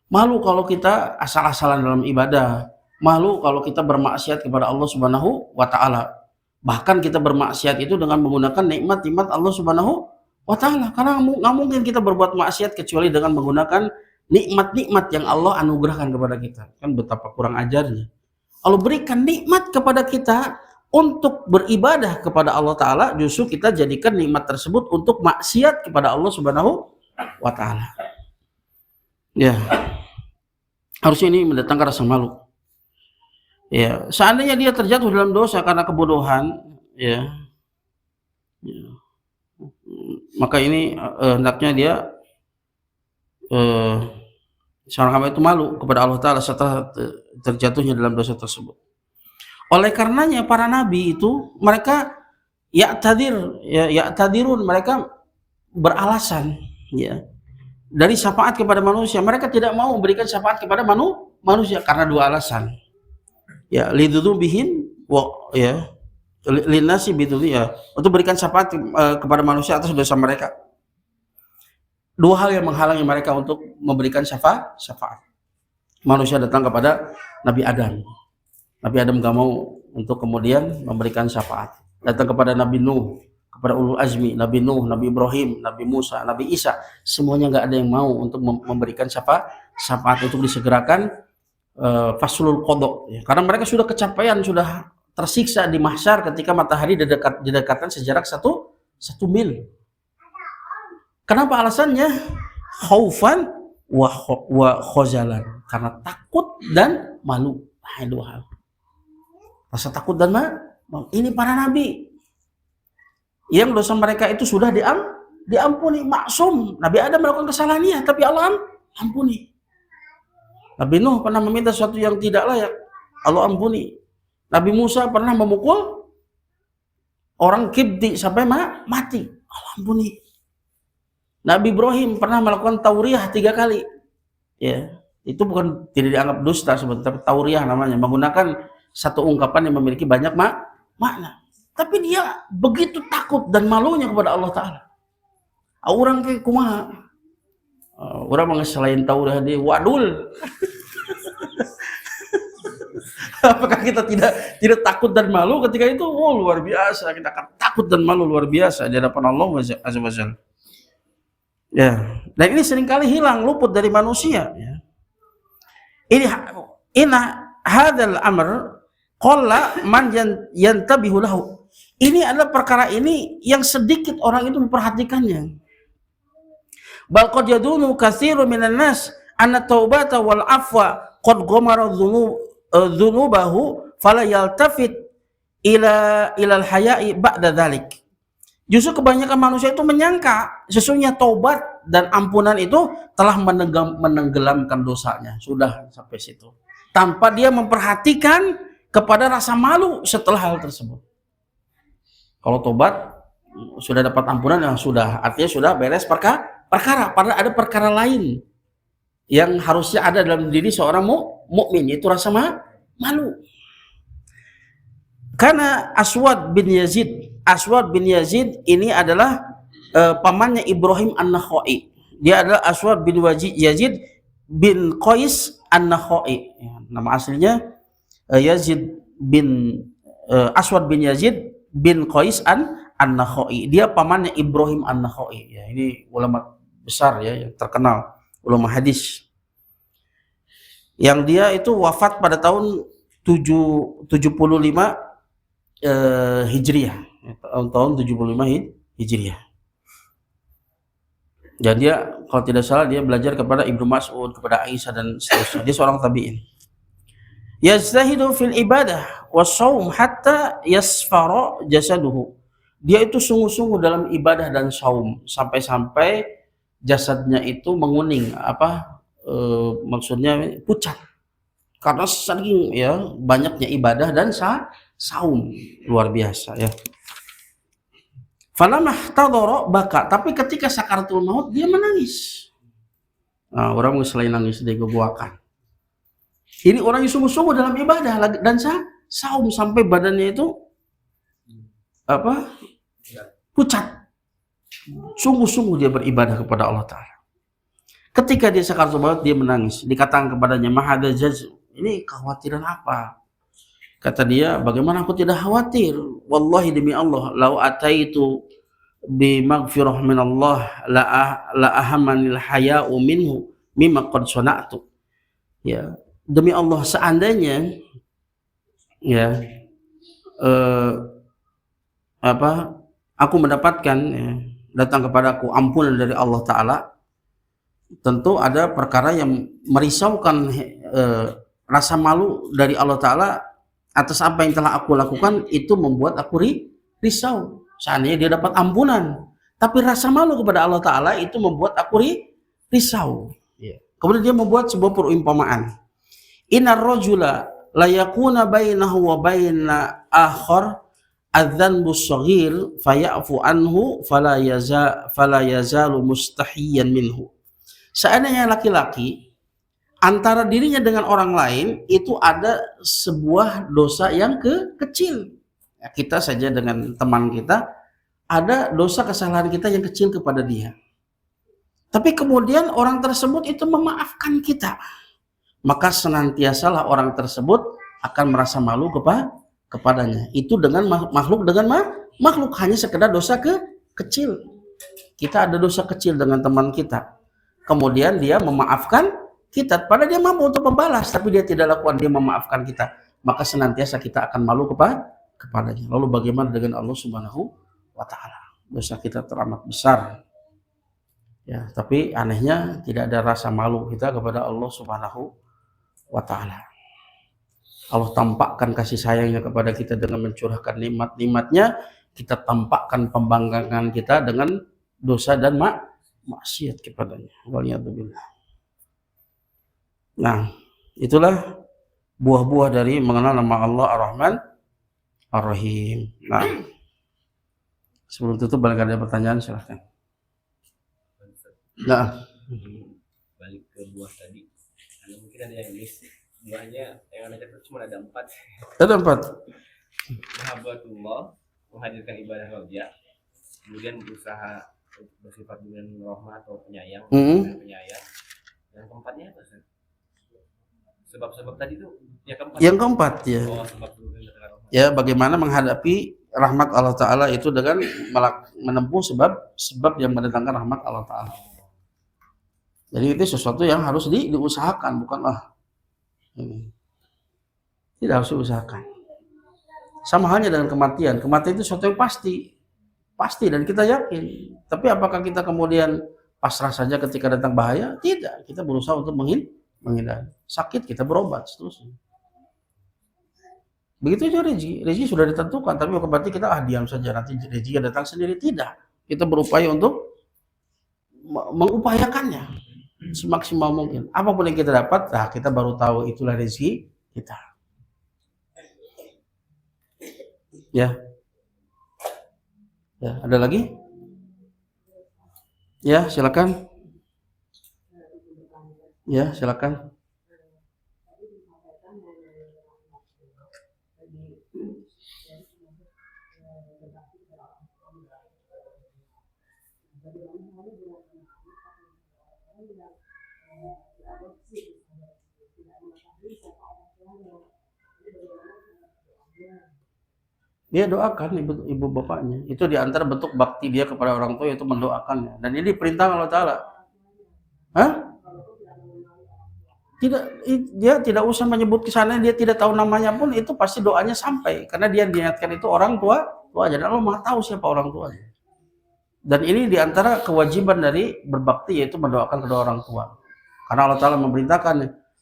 Malu kalau kita asal-asalan dalam ibadah, malu kalau kita bermaksiat kepada Allah Subhanahu wa Ta'ala. Bahkan kita bermaksiat itu dengan menggunakan nikmat-nikmat Allah Subhanahu wa Ta'ala. Karena nggak mungkin kita berbuat maksiat kecuali dengan menggunakan nikmat-nikmat yang Allah anugerahkan kepada kita. Kan betapa kurang ajarnya. Allah berikan nikmat kepada kita untuk beribadah kepada Allah Ta'ala, justru kita jadikan nikmat tersebut untuk maksiat kepada Allah Subhanahu wa Ta'ala. Ya, harusnya ini mendatangkan rasa malu. Ya, seandainya dia terjatuh dalam dosa karena kebodohan, ya, maka ini hendaknya dia seorang hamba itu malu kepada Allah Ta'ala setelah terjatuhnya dalam dosa tersebut. Oleh karenanya para nabi itu mereka ya'tadirun, mereka beralasan ya dari syafaat kepada manusia. Mereka tidak mau memberikan syafaat kepada manusia karena dua alasan. Ya, lidzunubihin wa ya linnasi biduli, ya, untuk berikan syafaat kepada manusia atas dosa mereka. Dua hal yang menghalangi mereka untuk memberikan syafaat. Manusia datang kepada Nabi Adam. Nabi Adam gak mau untuk kemudian memberikan syafaat. Datang kepada Nabi Nuh, kepada Ulul Azmi, Nabi Nuh, Nabi Ibrahim, Nabi Musa, Nabi Isa, semuanya gak ada yang mau untuk memberikan syafaat untuk disegerakan faslul qadha, ya. Karena mereka sudah kecapean, sudah tersiksa di mahsyar ketika matahari didekatkan sejarak satu mil. Kenapa alasannya? Khaufan wa khozalan, karena takut dan malu. Nah, dua hal. Rasa takut dan malu. Ini para nabi yang dosa mereka itu sudah diampuni, maksum. Nabi Adam melakukan kesalahan, ya, tapi Allah ampuni. Nabi Nuh pernah meminta sesuatu yang tidak layak, Allah ampuni. Nabi Musa pernah memukul orang Kibti sampai mati, Allah ampuni. Nabi Ibrahim pernah melakukan tauriyah 3 kali, ya, itu bukan tidak dianggap dusta sebetulnya, tapi tauriyah namanya, menggunakan satu ungkapan yang memiliki banyak makna. Tapi dia begitu takut dan malunya kepada Allah Ta'ala. Orang kayak kumaha, orang selain tauriyah dia wadul. Apakah kita tidak takut dan malu ketika itu? Oh, luar biasa, kita akan takut dan malu luar biasa di hadapan Allah Azza wa Jalla. Ya, dan ini seringkali hilang, luput dari manusia, ya. Inna hadzal amr qalla man yantabihu lahu. Ini adalah perkara ini yang sedikit orang itu memperhatikannya. Bal qad yadunu katsirun minan nas anna taubata wal afwa qad ghamara dzunubahu fala yaltafit ila al haya'i ba'da dzalik. Justru kebanyakan manusia itu menyangka sesungguhnya taubat dan ampunan itu telah menenggelamkan dosanya, sudah sampai situ, tanpa dia memperhatikan kepada rasa malu setelah hal tersebut. Kalau taubat sudah dapat ampunan, yang sudah, artinya sudah beres perkara. Padahal ada perkara lain yang harusnya ada dalam diri seorang mukmin, yaitu rasa malu. Karena Aswad bin Yazid ini adalah pamannya Ibrahim An-Nakhai. Dia adalah Aswad bin Yazid bin Qais An-Nakhai. Nama aslinya Aswad bin Yazid bin Qais An-Nakhai. Dia pamannya Ibrahim An-Nakhai. Ya, ini ulama besar, ya, yang terkenal, ulama hadis. Yang dia itu wafat pada tahun 75 Hijriah, tahun 75 Hijriah. Dan dia kalau tidak salah dia belajar kepada Ibnu Mas'ud, kepada Aisyah dan seterusnya. Dia seorang tabi'in. Yazdahidu fil ibadah wassaum hatta yasfara jasaduhu. Dia itu sungguh-sungguh dalam ibadah dan saum sampai-sampai jasadnya itu menguning, maksudnya pucat. Karena saking ya banyaknya ibadah dan saum, luar biasa ya. Falamah tadara baka, tapi ketika sakaratul maut dia menangis. Nah, orang selain nangis dia gogoakan. Ini orang yang sungguh-sungguh dalam ibadah dan saum sampai badannya itu pucat. Sungguh-sungguh dia beribadah kepada Allah Ta'ala. Ketika dia sakaratul maut dia menangis. Dikatakan kepadanya, mahada jaz, ini kekhawatiran apa? Kata dia, bagaimana aku tidak khawatir? Wallahi demi Allah, lau ataitu bi maghfirah min Allah la ahamanil haya'u minhu mimma qad sana'tu. Ya, demi Allah seandainya ya aku mendapatkan datang kepadaku ampunan dari Allah Ta'ala, tentu ada perkara yang merisaukan rasa malu dari Allah Ta'ala atas apa yang telah aku lakukan, itu membuat aku risau. Seandainya dia dapat ampunan, tapi rasa malu kepada Allah Ta'ala itu membuat aku risau. Kemudian dia membuat sebuah perumpamaan. Innar rajula la yakuna bainahu wa baina akhar adzanbu shaghir faya'fu anhu fala yazalu mustahiyan minhu. Seandainya laki-laki antara dirinya dengan orang lain itu ada sebuah dosa yang kecil. Ya, kita saja dengan teman kita ada dosa kesalahan kita yang kecil kepada dia. Tapi kemudian orang tersebut itu memaafkan kita. Maka senantiasalah orang tersebut akan merasa malu kepadanya. Itu dengan makhluk hanya sekedar dosa kecil. Kita ada dosa kecil dengan teman kita. Kemudian dia memaafkan kita, padahal dia mampu untuk membalas, tapi dia tidak lakukan, dia memaafkan kita, maka senantiasa kita akan malu kepadanya. Lalu bagaimana dengan Allah Subhanahu wa Ta'ala? Dosa kita teramat besar ya, tapi anehnya tidak ada rasa malu kita kepada Allah Subhanahu wa Ta'ala. Allah tampakkan kasih sayangnya kepada kita dengan mencurahkan nikmat-nikmatnya, kita tampakkan pembangkangan kita dengan dosa dan maksiat kepadanya. Waliyadzubillah. Nah, itulah buah-buah dari mengenal nama Allah Ar-Rahman Ar-Rahim. Nah, sebelum tutup balik ada pertanyaan silahkan. Nah, balik ke buah tadi, mungkin ada yang miss buahnya yang anda catat cuma ada 4. Ada 4. Mahabbatullah, menghadirkan ibadah roja, kemudian berusaha bersifat dengan rahmat atau penyayang, penyayang. Yang keempatnya apa sih? Sebab-sebab tadi itu yang keempat ya. Oh, ya, bagaimana menghadapi rahmat Allah Ta'ala itu dengan menempuh sebab yang mendatangkan rahmat Allah Ta'ala. Jadi itu sesuatu yang harus diusahakan, bukanlah tidak harus diusahakan. Sama halnya dengan kematian. Kematian itu sesuatu yang pasti dan kita yakin. Tapi apakah kita kemudian pasrah saja ketika datang bahaya? Tidak. Kita berusaha untuk menghindari. Sakit kita berobat seterusnya. Begitu aja rezeki sudah ditentukan, tapi bukan berarti kita diam saja nanti rezeki datang sendiri. Tidak. Kita berupaya untuk mengupayakannya semaksimal mungkin. Apapun yang kita dapat, kita baru tahu itulah rezeki kita. Ya. Ya, ada lagi? Ya, silakan. Ya, silakan. Dia doakan ibu bapaknya. Itu diantara bentuk bakti dia kepada orang tua, yaitu mendoakannya. Dan ini perintah Allah Ta'ala. Hah? dia tidak usah menyebut ke sana, dia tidak tahu namanya pun itu pasti doanya sampai karena dia niatkan itu orang tuanya. Dan Allah Maha tahu siapa orang tuanya. Dan ini diantara kewajiban dari berbakti yaitu mendoakan kedua orang tua. Karena Allah Ta'ala memerintahkan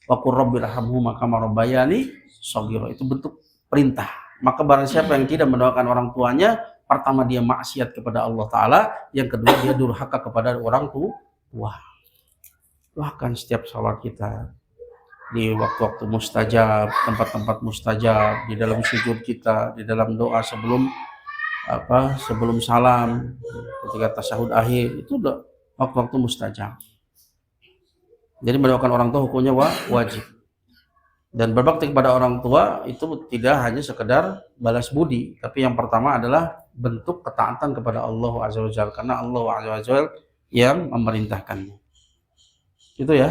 wa qur rabbirhamhuma kama rabbayani shaghira, itu bentuk perintah. Maka barang siapa yang tidak mendoakan orang tuanya, pertama dia maksiat kepada Allah Ta'ala, yang kedua dia durhaka kepada orang tua. Doakan setiap salat kita di waktu-waktu mustajab, tempat-tempat mustajab, di dalam sujud kita, di dalam doa sebelum salam, ketika tasyahud akhir, itu udah waktu-waktu mustajab. Jadi mendoakan orang tua hukumnya wajib. Dan berbakti kepada orang tua itu tidak hanya sekedar balas budi, tapi yang pertama adalah bentuk ketaatan kepada Allah Azza wa Jalla, karena Allah Azza wa Jalla yang memerintahkannya. Itu ya.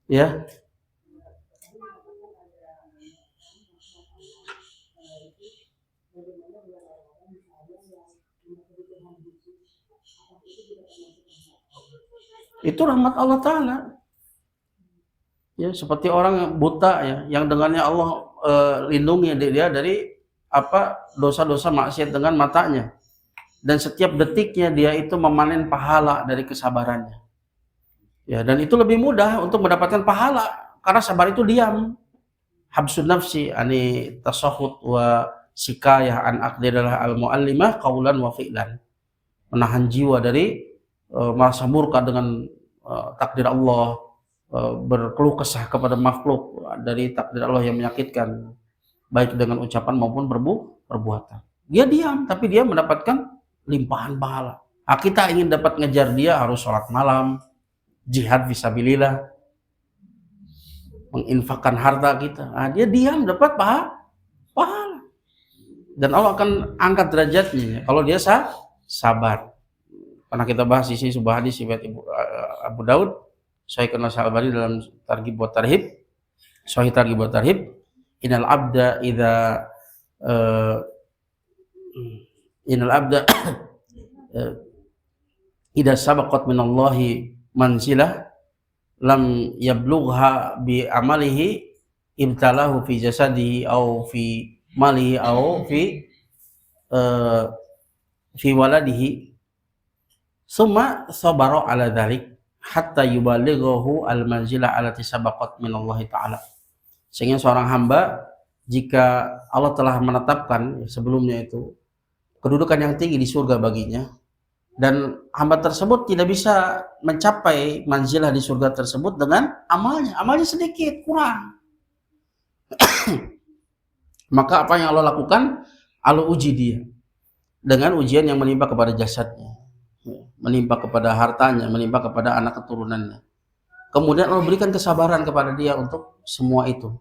Ya. Itu rahmat Allah Ta'ala. Ya, seperti orang buta ya, yang dengannya Allah lindungi dia dari dosa-dosa maksiat dengan matanya. Dan setiap detiknya dia itu memanen pahala dari kesabarannya. Ya, dan itu lebih mudah untuk mendapatkan pahala karena sabar itu diam. Habsun nafsi ani tasahhud wa sikayah an aqdilah al-muallimah qaulan wa fi'lan. Menahan jiwa dari merasa murka dengan takdir Allah, berkeluh kesah kepada makhluk dari takdir Allah yang menyakitkan, baik dengan ucapan maupun perbuatan. Dia diam tapi dia mendapatkan limpahan pahala. Kita ingin dapat ngejar dia harus sholat malam, jihad fisabilillah, menginfakkan harta kita. Dia diam dapat pahala. Dan Allah akan angkat derajatnya kalau dia sabar. Pernah kita bahas di sini sebuah hadis riwayat Abu Daud, Sahih Al-Albani dalam Targhib wa Tarhib, Sahih Targhib wa Tarhib, innal abda idza sabaqat minallahi manzilah lam yablugha bi amalihi ibtalahu fi jasadihi au fi malihi au fi waladihi summa sabara ala dhalik hatta yubalighahu al manzilah allati sabaqat minallahi ta'ala. Sehingga seorang hamba jika Allah telah menetapkan sebelumnya itu kedudukan yang tinggi di surga baginya, dan hamba tersebut tidak bisa mencapai manzilah di surga tersebut dengan amalnya sedikit, kurang. Maka apa yang Allah lakukan? Allah uji dia dengan ujian yang menimpa kepada jasadnya, menimpa kepada hartanya, menimpa kepada anak keturunannya. Kemudian Allah berikan kesabaran kepada dia untuk semua itu.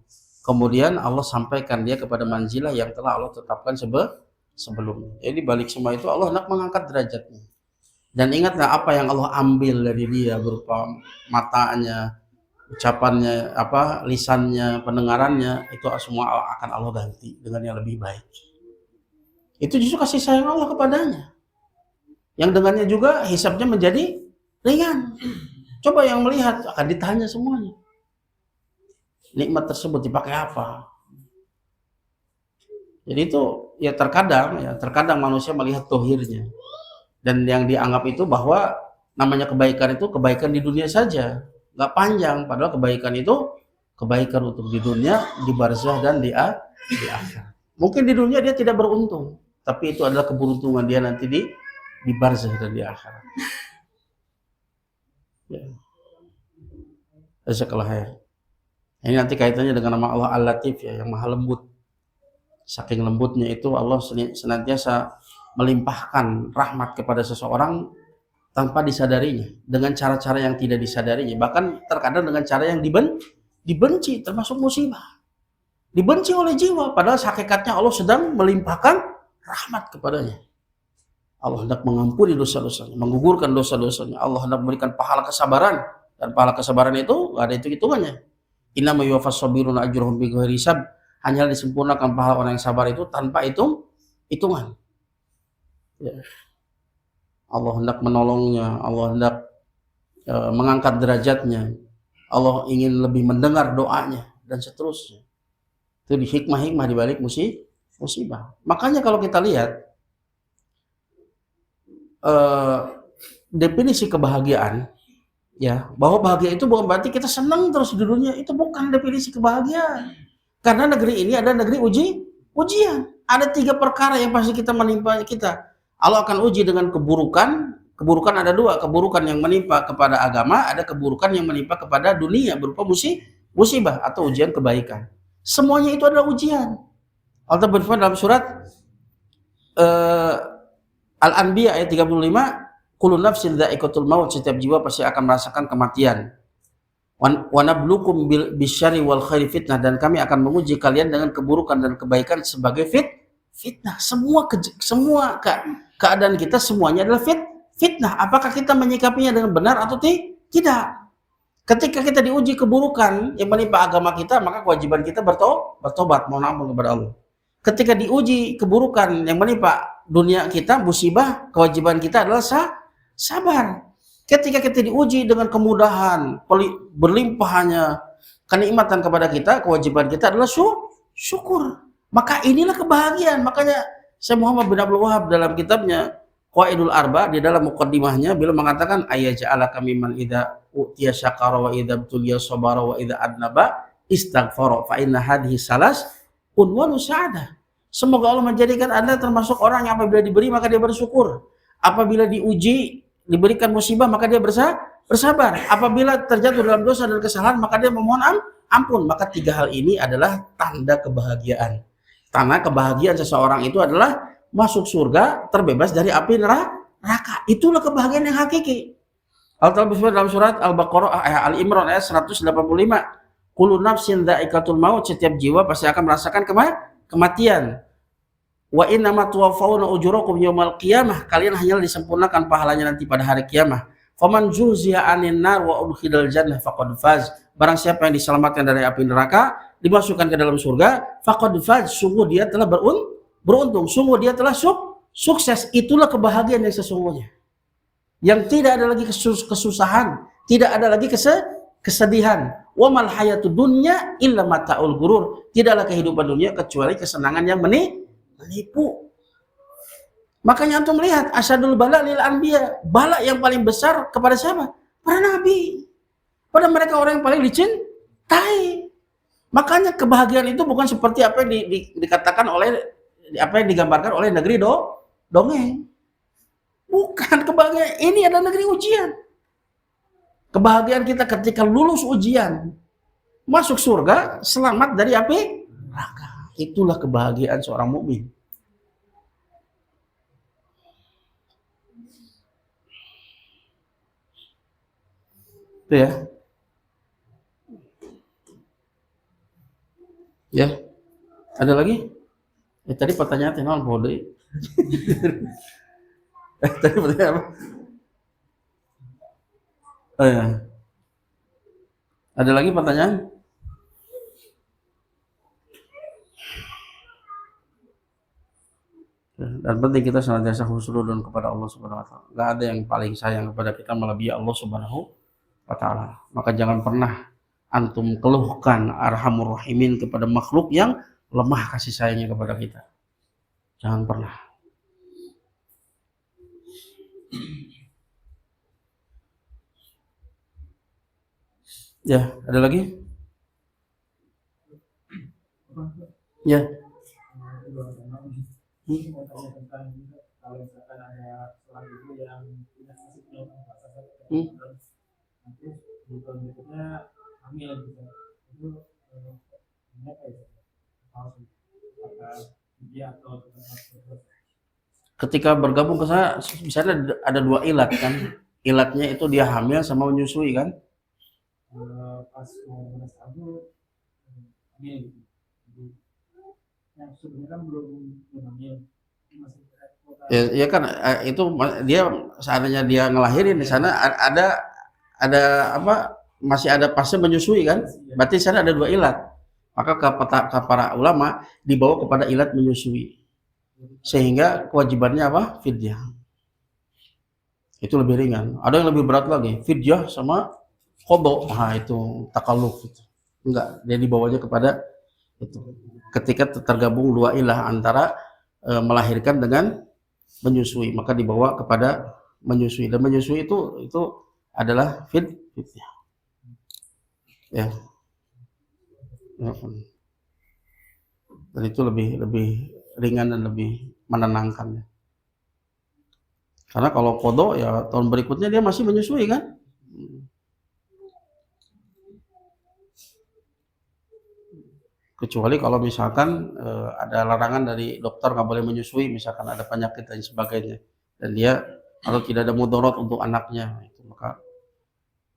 Kemudian Allah sampaikan dia kepada manzilah yang telah Allah tetapkan sebelumnya. Jadi balik semua itu Allah hendak mengangkat derajatnya. Dan ingatlah apa yang Allah ambil dari dia berupa matanya, ucapannya, lisannya, pendengarannya, itu semua akan Allah ganti dengan yang lebih baik. Itu justru kasih sayang Allah kepadanya. Yang dengannya juga hisabnya menjadi ringan. Coba yang melihat akan ditanya semuanya. Nikmat tersebut dipakai apa? Jadi itu ya terkadang manusia melihat tohirnya. Dan yang dianggap itu bahwa namanya kebaikan itu kebaikan di dunia saja, nggak panjang. Padahal kebaikan itu kebaikan untuk di dunia, di barzah dan di akhirat. Mungkin di dunia dia tidak beruntung, tapi itu adalah keberuntungan dia nanti di barzah dan di akhirat. Ya. Jazakallahu khair. Ini nanti kaitannya dengan nama Allah Al-Latif ya, yang maha lembut. Saking lembutnya itu Allah senantiasa melimpahkan rahmat kepada seseorang tanpa disadarinya, dengan cara-cara yang tidak disadarinya, bahkan terkadang dengan cara yang dibenci, termasuk musibah. Dibenci oleh jiwa, padahal hakikatnya Allah sedang melimpahkan rahmat kepadanya. Allah hendak mengampuni dosa-dosanya, menggugurkan dosa-dosanya. Allah hendak memberikan pahala kesabaran, dan pahala kesabaran itu gak ada hitung-hitungannya. Innama yuwaffas sabiruna ajruhum bighairi hisab. Hanya disempurnakan pahala orang yang sabar itu tanpa hitungan. Ya. Allah hendak menolongnya, Allah hendak mengangkat derajatnya, Allah ingin lebih mendengar doanya dan seterusnya. Itu di hikmah-hikmah di balik musibah. Makanya kalau kita lihat definisi kebahagiaan, ya, bahwa bahagia itu bukan berarti kita senang terus di dunia, itu bukan definisi kebahagiaan. Karena negeri ini ada negeri ujian. Ada 3 perkara yang pasti kita menimpa kita. Allah akan uji dengan keburukan. Keburukan ada 2, keburukan yang menimpa kepada agama, ada keburukan yang menimpa kepada dunia berupa musibah atau ujian kebaikan. Semuanya itu adalah ujian. Allah berfirman dalam surat Al-Anbiya ayat 35, kullu nafsin dha'iqatul maut, setiap jiwa pasti akan merasakan kematian. Wa nabluukum bisyarri wal khairi fitnah, dan kami akan menguji kalian dengan keburukan dan kebaikan sebagai fitnah. Semua keadaan kita semuanya adalah fitnah. Apakah kita menyikapinya dengan benar atau tidak? Ketika kita diuji keburukan yang menimpa agama kita, maka kewajiban kita bertobat, mohon ampun kepada Allah. Ketika diuji keburukan yang menimpa dunia kita, musibah, kewajiban kita adalah sabar. Ketika kita diuji dengan kemudahan, berlimpahnya kenikmatan kepada kita, kewajiban kita adalah syukur. Maka inilah kebahagiaan. Makanya Syekh Muhammad bin Abdul Wahab dalam kitabnya Qawaidul Arba, di dalam muqaddimahnya beliau mengatakan ayyaj'alaka mimman idza utiya syakara wa idza tuliya sabara wa idza adnaba istaghfara fa inna hadhihi salas unwanu sa'adah. Semoga Allah menjadikan Anda termasuk orang yang apabila diberi maka dia bersyukur, apabila diuji diberikan musibah maka dia bersabar, apabila terjatuh dalam dosa dan kesalahan maka dia memohon ampun. Maka 3 hal ini adalah tanda kebahagiaan. Tanda kebahagiaan seseorang itu adalah masuk surga, terbebas dari api neraka. Itulah kebahagiaan yang hakiki. Allah berfirman dalam surat Al-Baqarah Al-Imran ayat 185, kullu nafsin dha'iqatul maut, setiap jiwa pasti akan merasakan kematian. Wa innama tuwaffawna ujurakum yaumal qiyamah, kalian hanya disempurnakan pahalanya nanti pada hari kiamat. Faman zuhziha 'anil nar wa udkhilal jannah faqad faz, barang siapa yang diselamatkan dari api neraka, dimasukkan ke dalam surga, faqad faz, sungguh dia telah beruntung, sungguh dia telah sukses. Itulah kebahagiaan yang sesungguhnya, yang tidak ada lagi kesusahan, tidak ada lagi kesedihan. Wa mal hayatud dunya illa mata'ul gurur, tidaklah kehidupan dunia kecuali kesenangan yang menipu. Makanya antum melihat asyadul bala lil anbiya, bala yang paling besar kepada siapa? Para nabi. Pada mereka orang yang paling dicintai. Makanya kebahagiaan itu bukan seperti apa yang dikatakan oleh, apa yang digambarkan oleh negeri dongeng. Bukan kebahagiaan, ini adalah negeri ujian. Kebahagiaan kita ketika lulus ujian, masuk surga, selamat dari api neraka. Itulah kebahagiaan seorang mukmin. Itu ya. Ya. Ada lagi? Tadi pertanyaan tenang boleh. Tadi pertanyaan apa? Oh ya. Ada lagi pertanyaan? Dan penting kita senantiasa husnudzon kepada Allah Subhanahu wa taala. Enggak ada yang paling sayang kepada kita melebihi Allah Subhanahu wa taala. Maka jangan pernah antum keluhkan arhamur rahimin kepada makhluk yang lemah kasih sayangnya kepada kita. Jangan pernah. Ya, ada lagi? Ya. Ketika bergabung ke sana, misalnya ada 2 ilat kan? Ilatnya itu dia hamil sama menyusui kan? Pas mau bersatu hamil yang sebelumnya kan belum hamil ya kan, itu dia seandainya dia ngelahirin di sana ada apa, masih ada fase menyusui kan, berarti di sana ada 2 ilat, maka kata para ulama dibawa kepada ilat menyusui sehingga kewajibannya apa? Fidyah. Itu lebih ringan. Ada yang lebih berat lagi, fidyah sama qada, nah itu takalluf itu. Enggak, dia dibawanya kepada itu. Ketika tergabung dua ilah antara melahirkan dengan menyusui, maka dibawa kepada menyusui, dan menyusui itu adalah fidyah. Ya. Dan itu lebih ringan dan lebih menenangkan. Karena kalau qada ya tahun berikutnya dia masih menyusui kan? Kecuali kalau misalkan ada larangan dari dokter nggak boleh menyusui, misalkan ada penyakit dan sebagainya, dan dia kalau tidak ada mudarat untuk anaknya, itu maka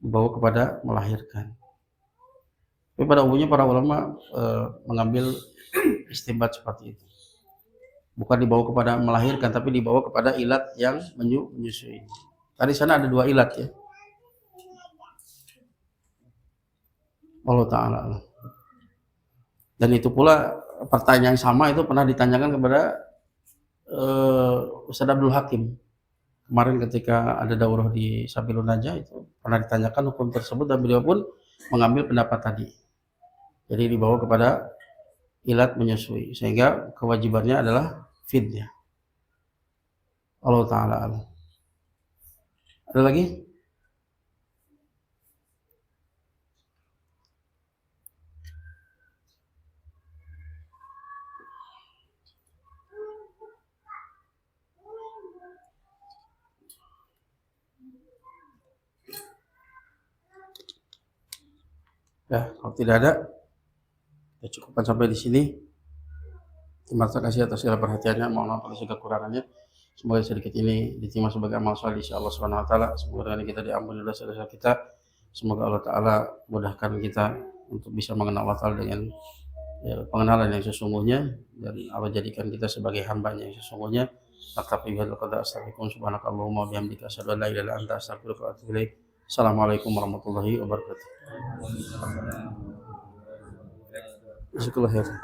dibawa kepada melahirkan. Tapi pada umumnya para ulama mengambil istinbat seperti itu, bukan dibawa kepada melahirkan, tapi dibawa kepada ilat yang menyusui. Tadi sana ada dua ilat ya. Allah Ta'ala. Dan itu pula pertanyaan sama itu pernah ditanyakan kepada Ustaz Abdul Hakim kemarin ketika ada daurah di Sabilun Najah, itu pernah ditanyakan hukum tersebut dan beliau pun mengambil pendapat tadi. Jadi dibawa kepada ilat menyusui sehingga kewajibannya adalah fidyah. Allah Ta'ala. Ada lagi? Ya, kalau tidak ada, kita cukupkan sampai di sini. Terima kasih atas segala perhatiannya. Mohon maaf atas segala kekurangannya. Semoga sedikit ini diterima sebagai amal saleh insyaallah subhanahu wa taala. Semoga dengan kita diampuni dosa-dosa kita. Semoga Allah Ta'ala mudahkan kita untuk bisa mengenal Allah Ta'ala dengan pengenalan yang sesungguhnya, dan Allah jadikan kita sebagai hamba-Nya yang sesungguhnya. Naktafi bihadzal qadar, astaghfiruka subhanakallahumma wa bihamdika asyhadu an la ilaha illa anta astaghfiruka wa atubu ilaik. Assalamualaikum warahmatullahi wabarakatuh. Jazakallahu khairan.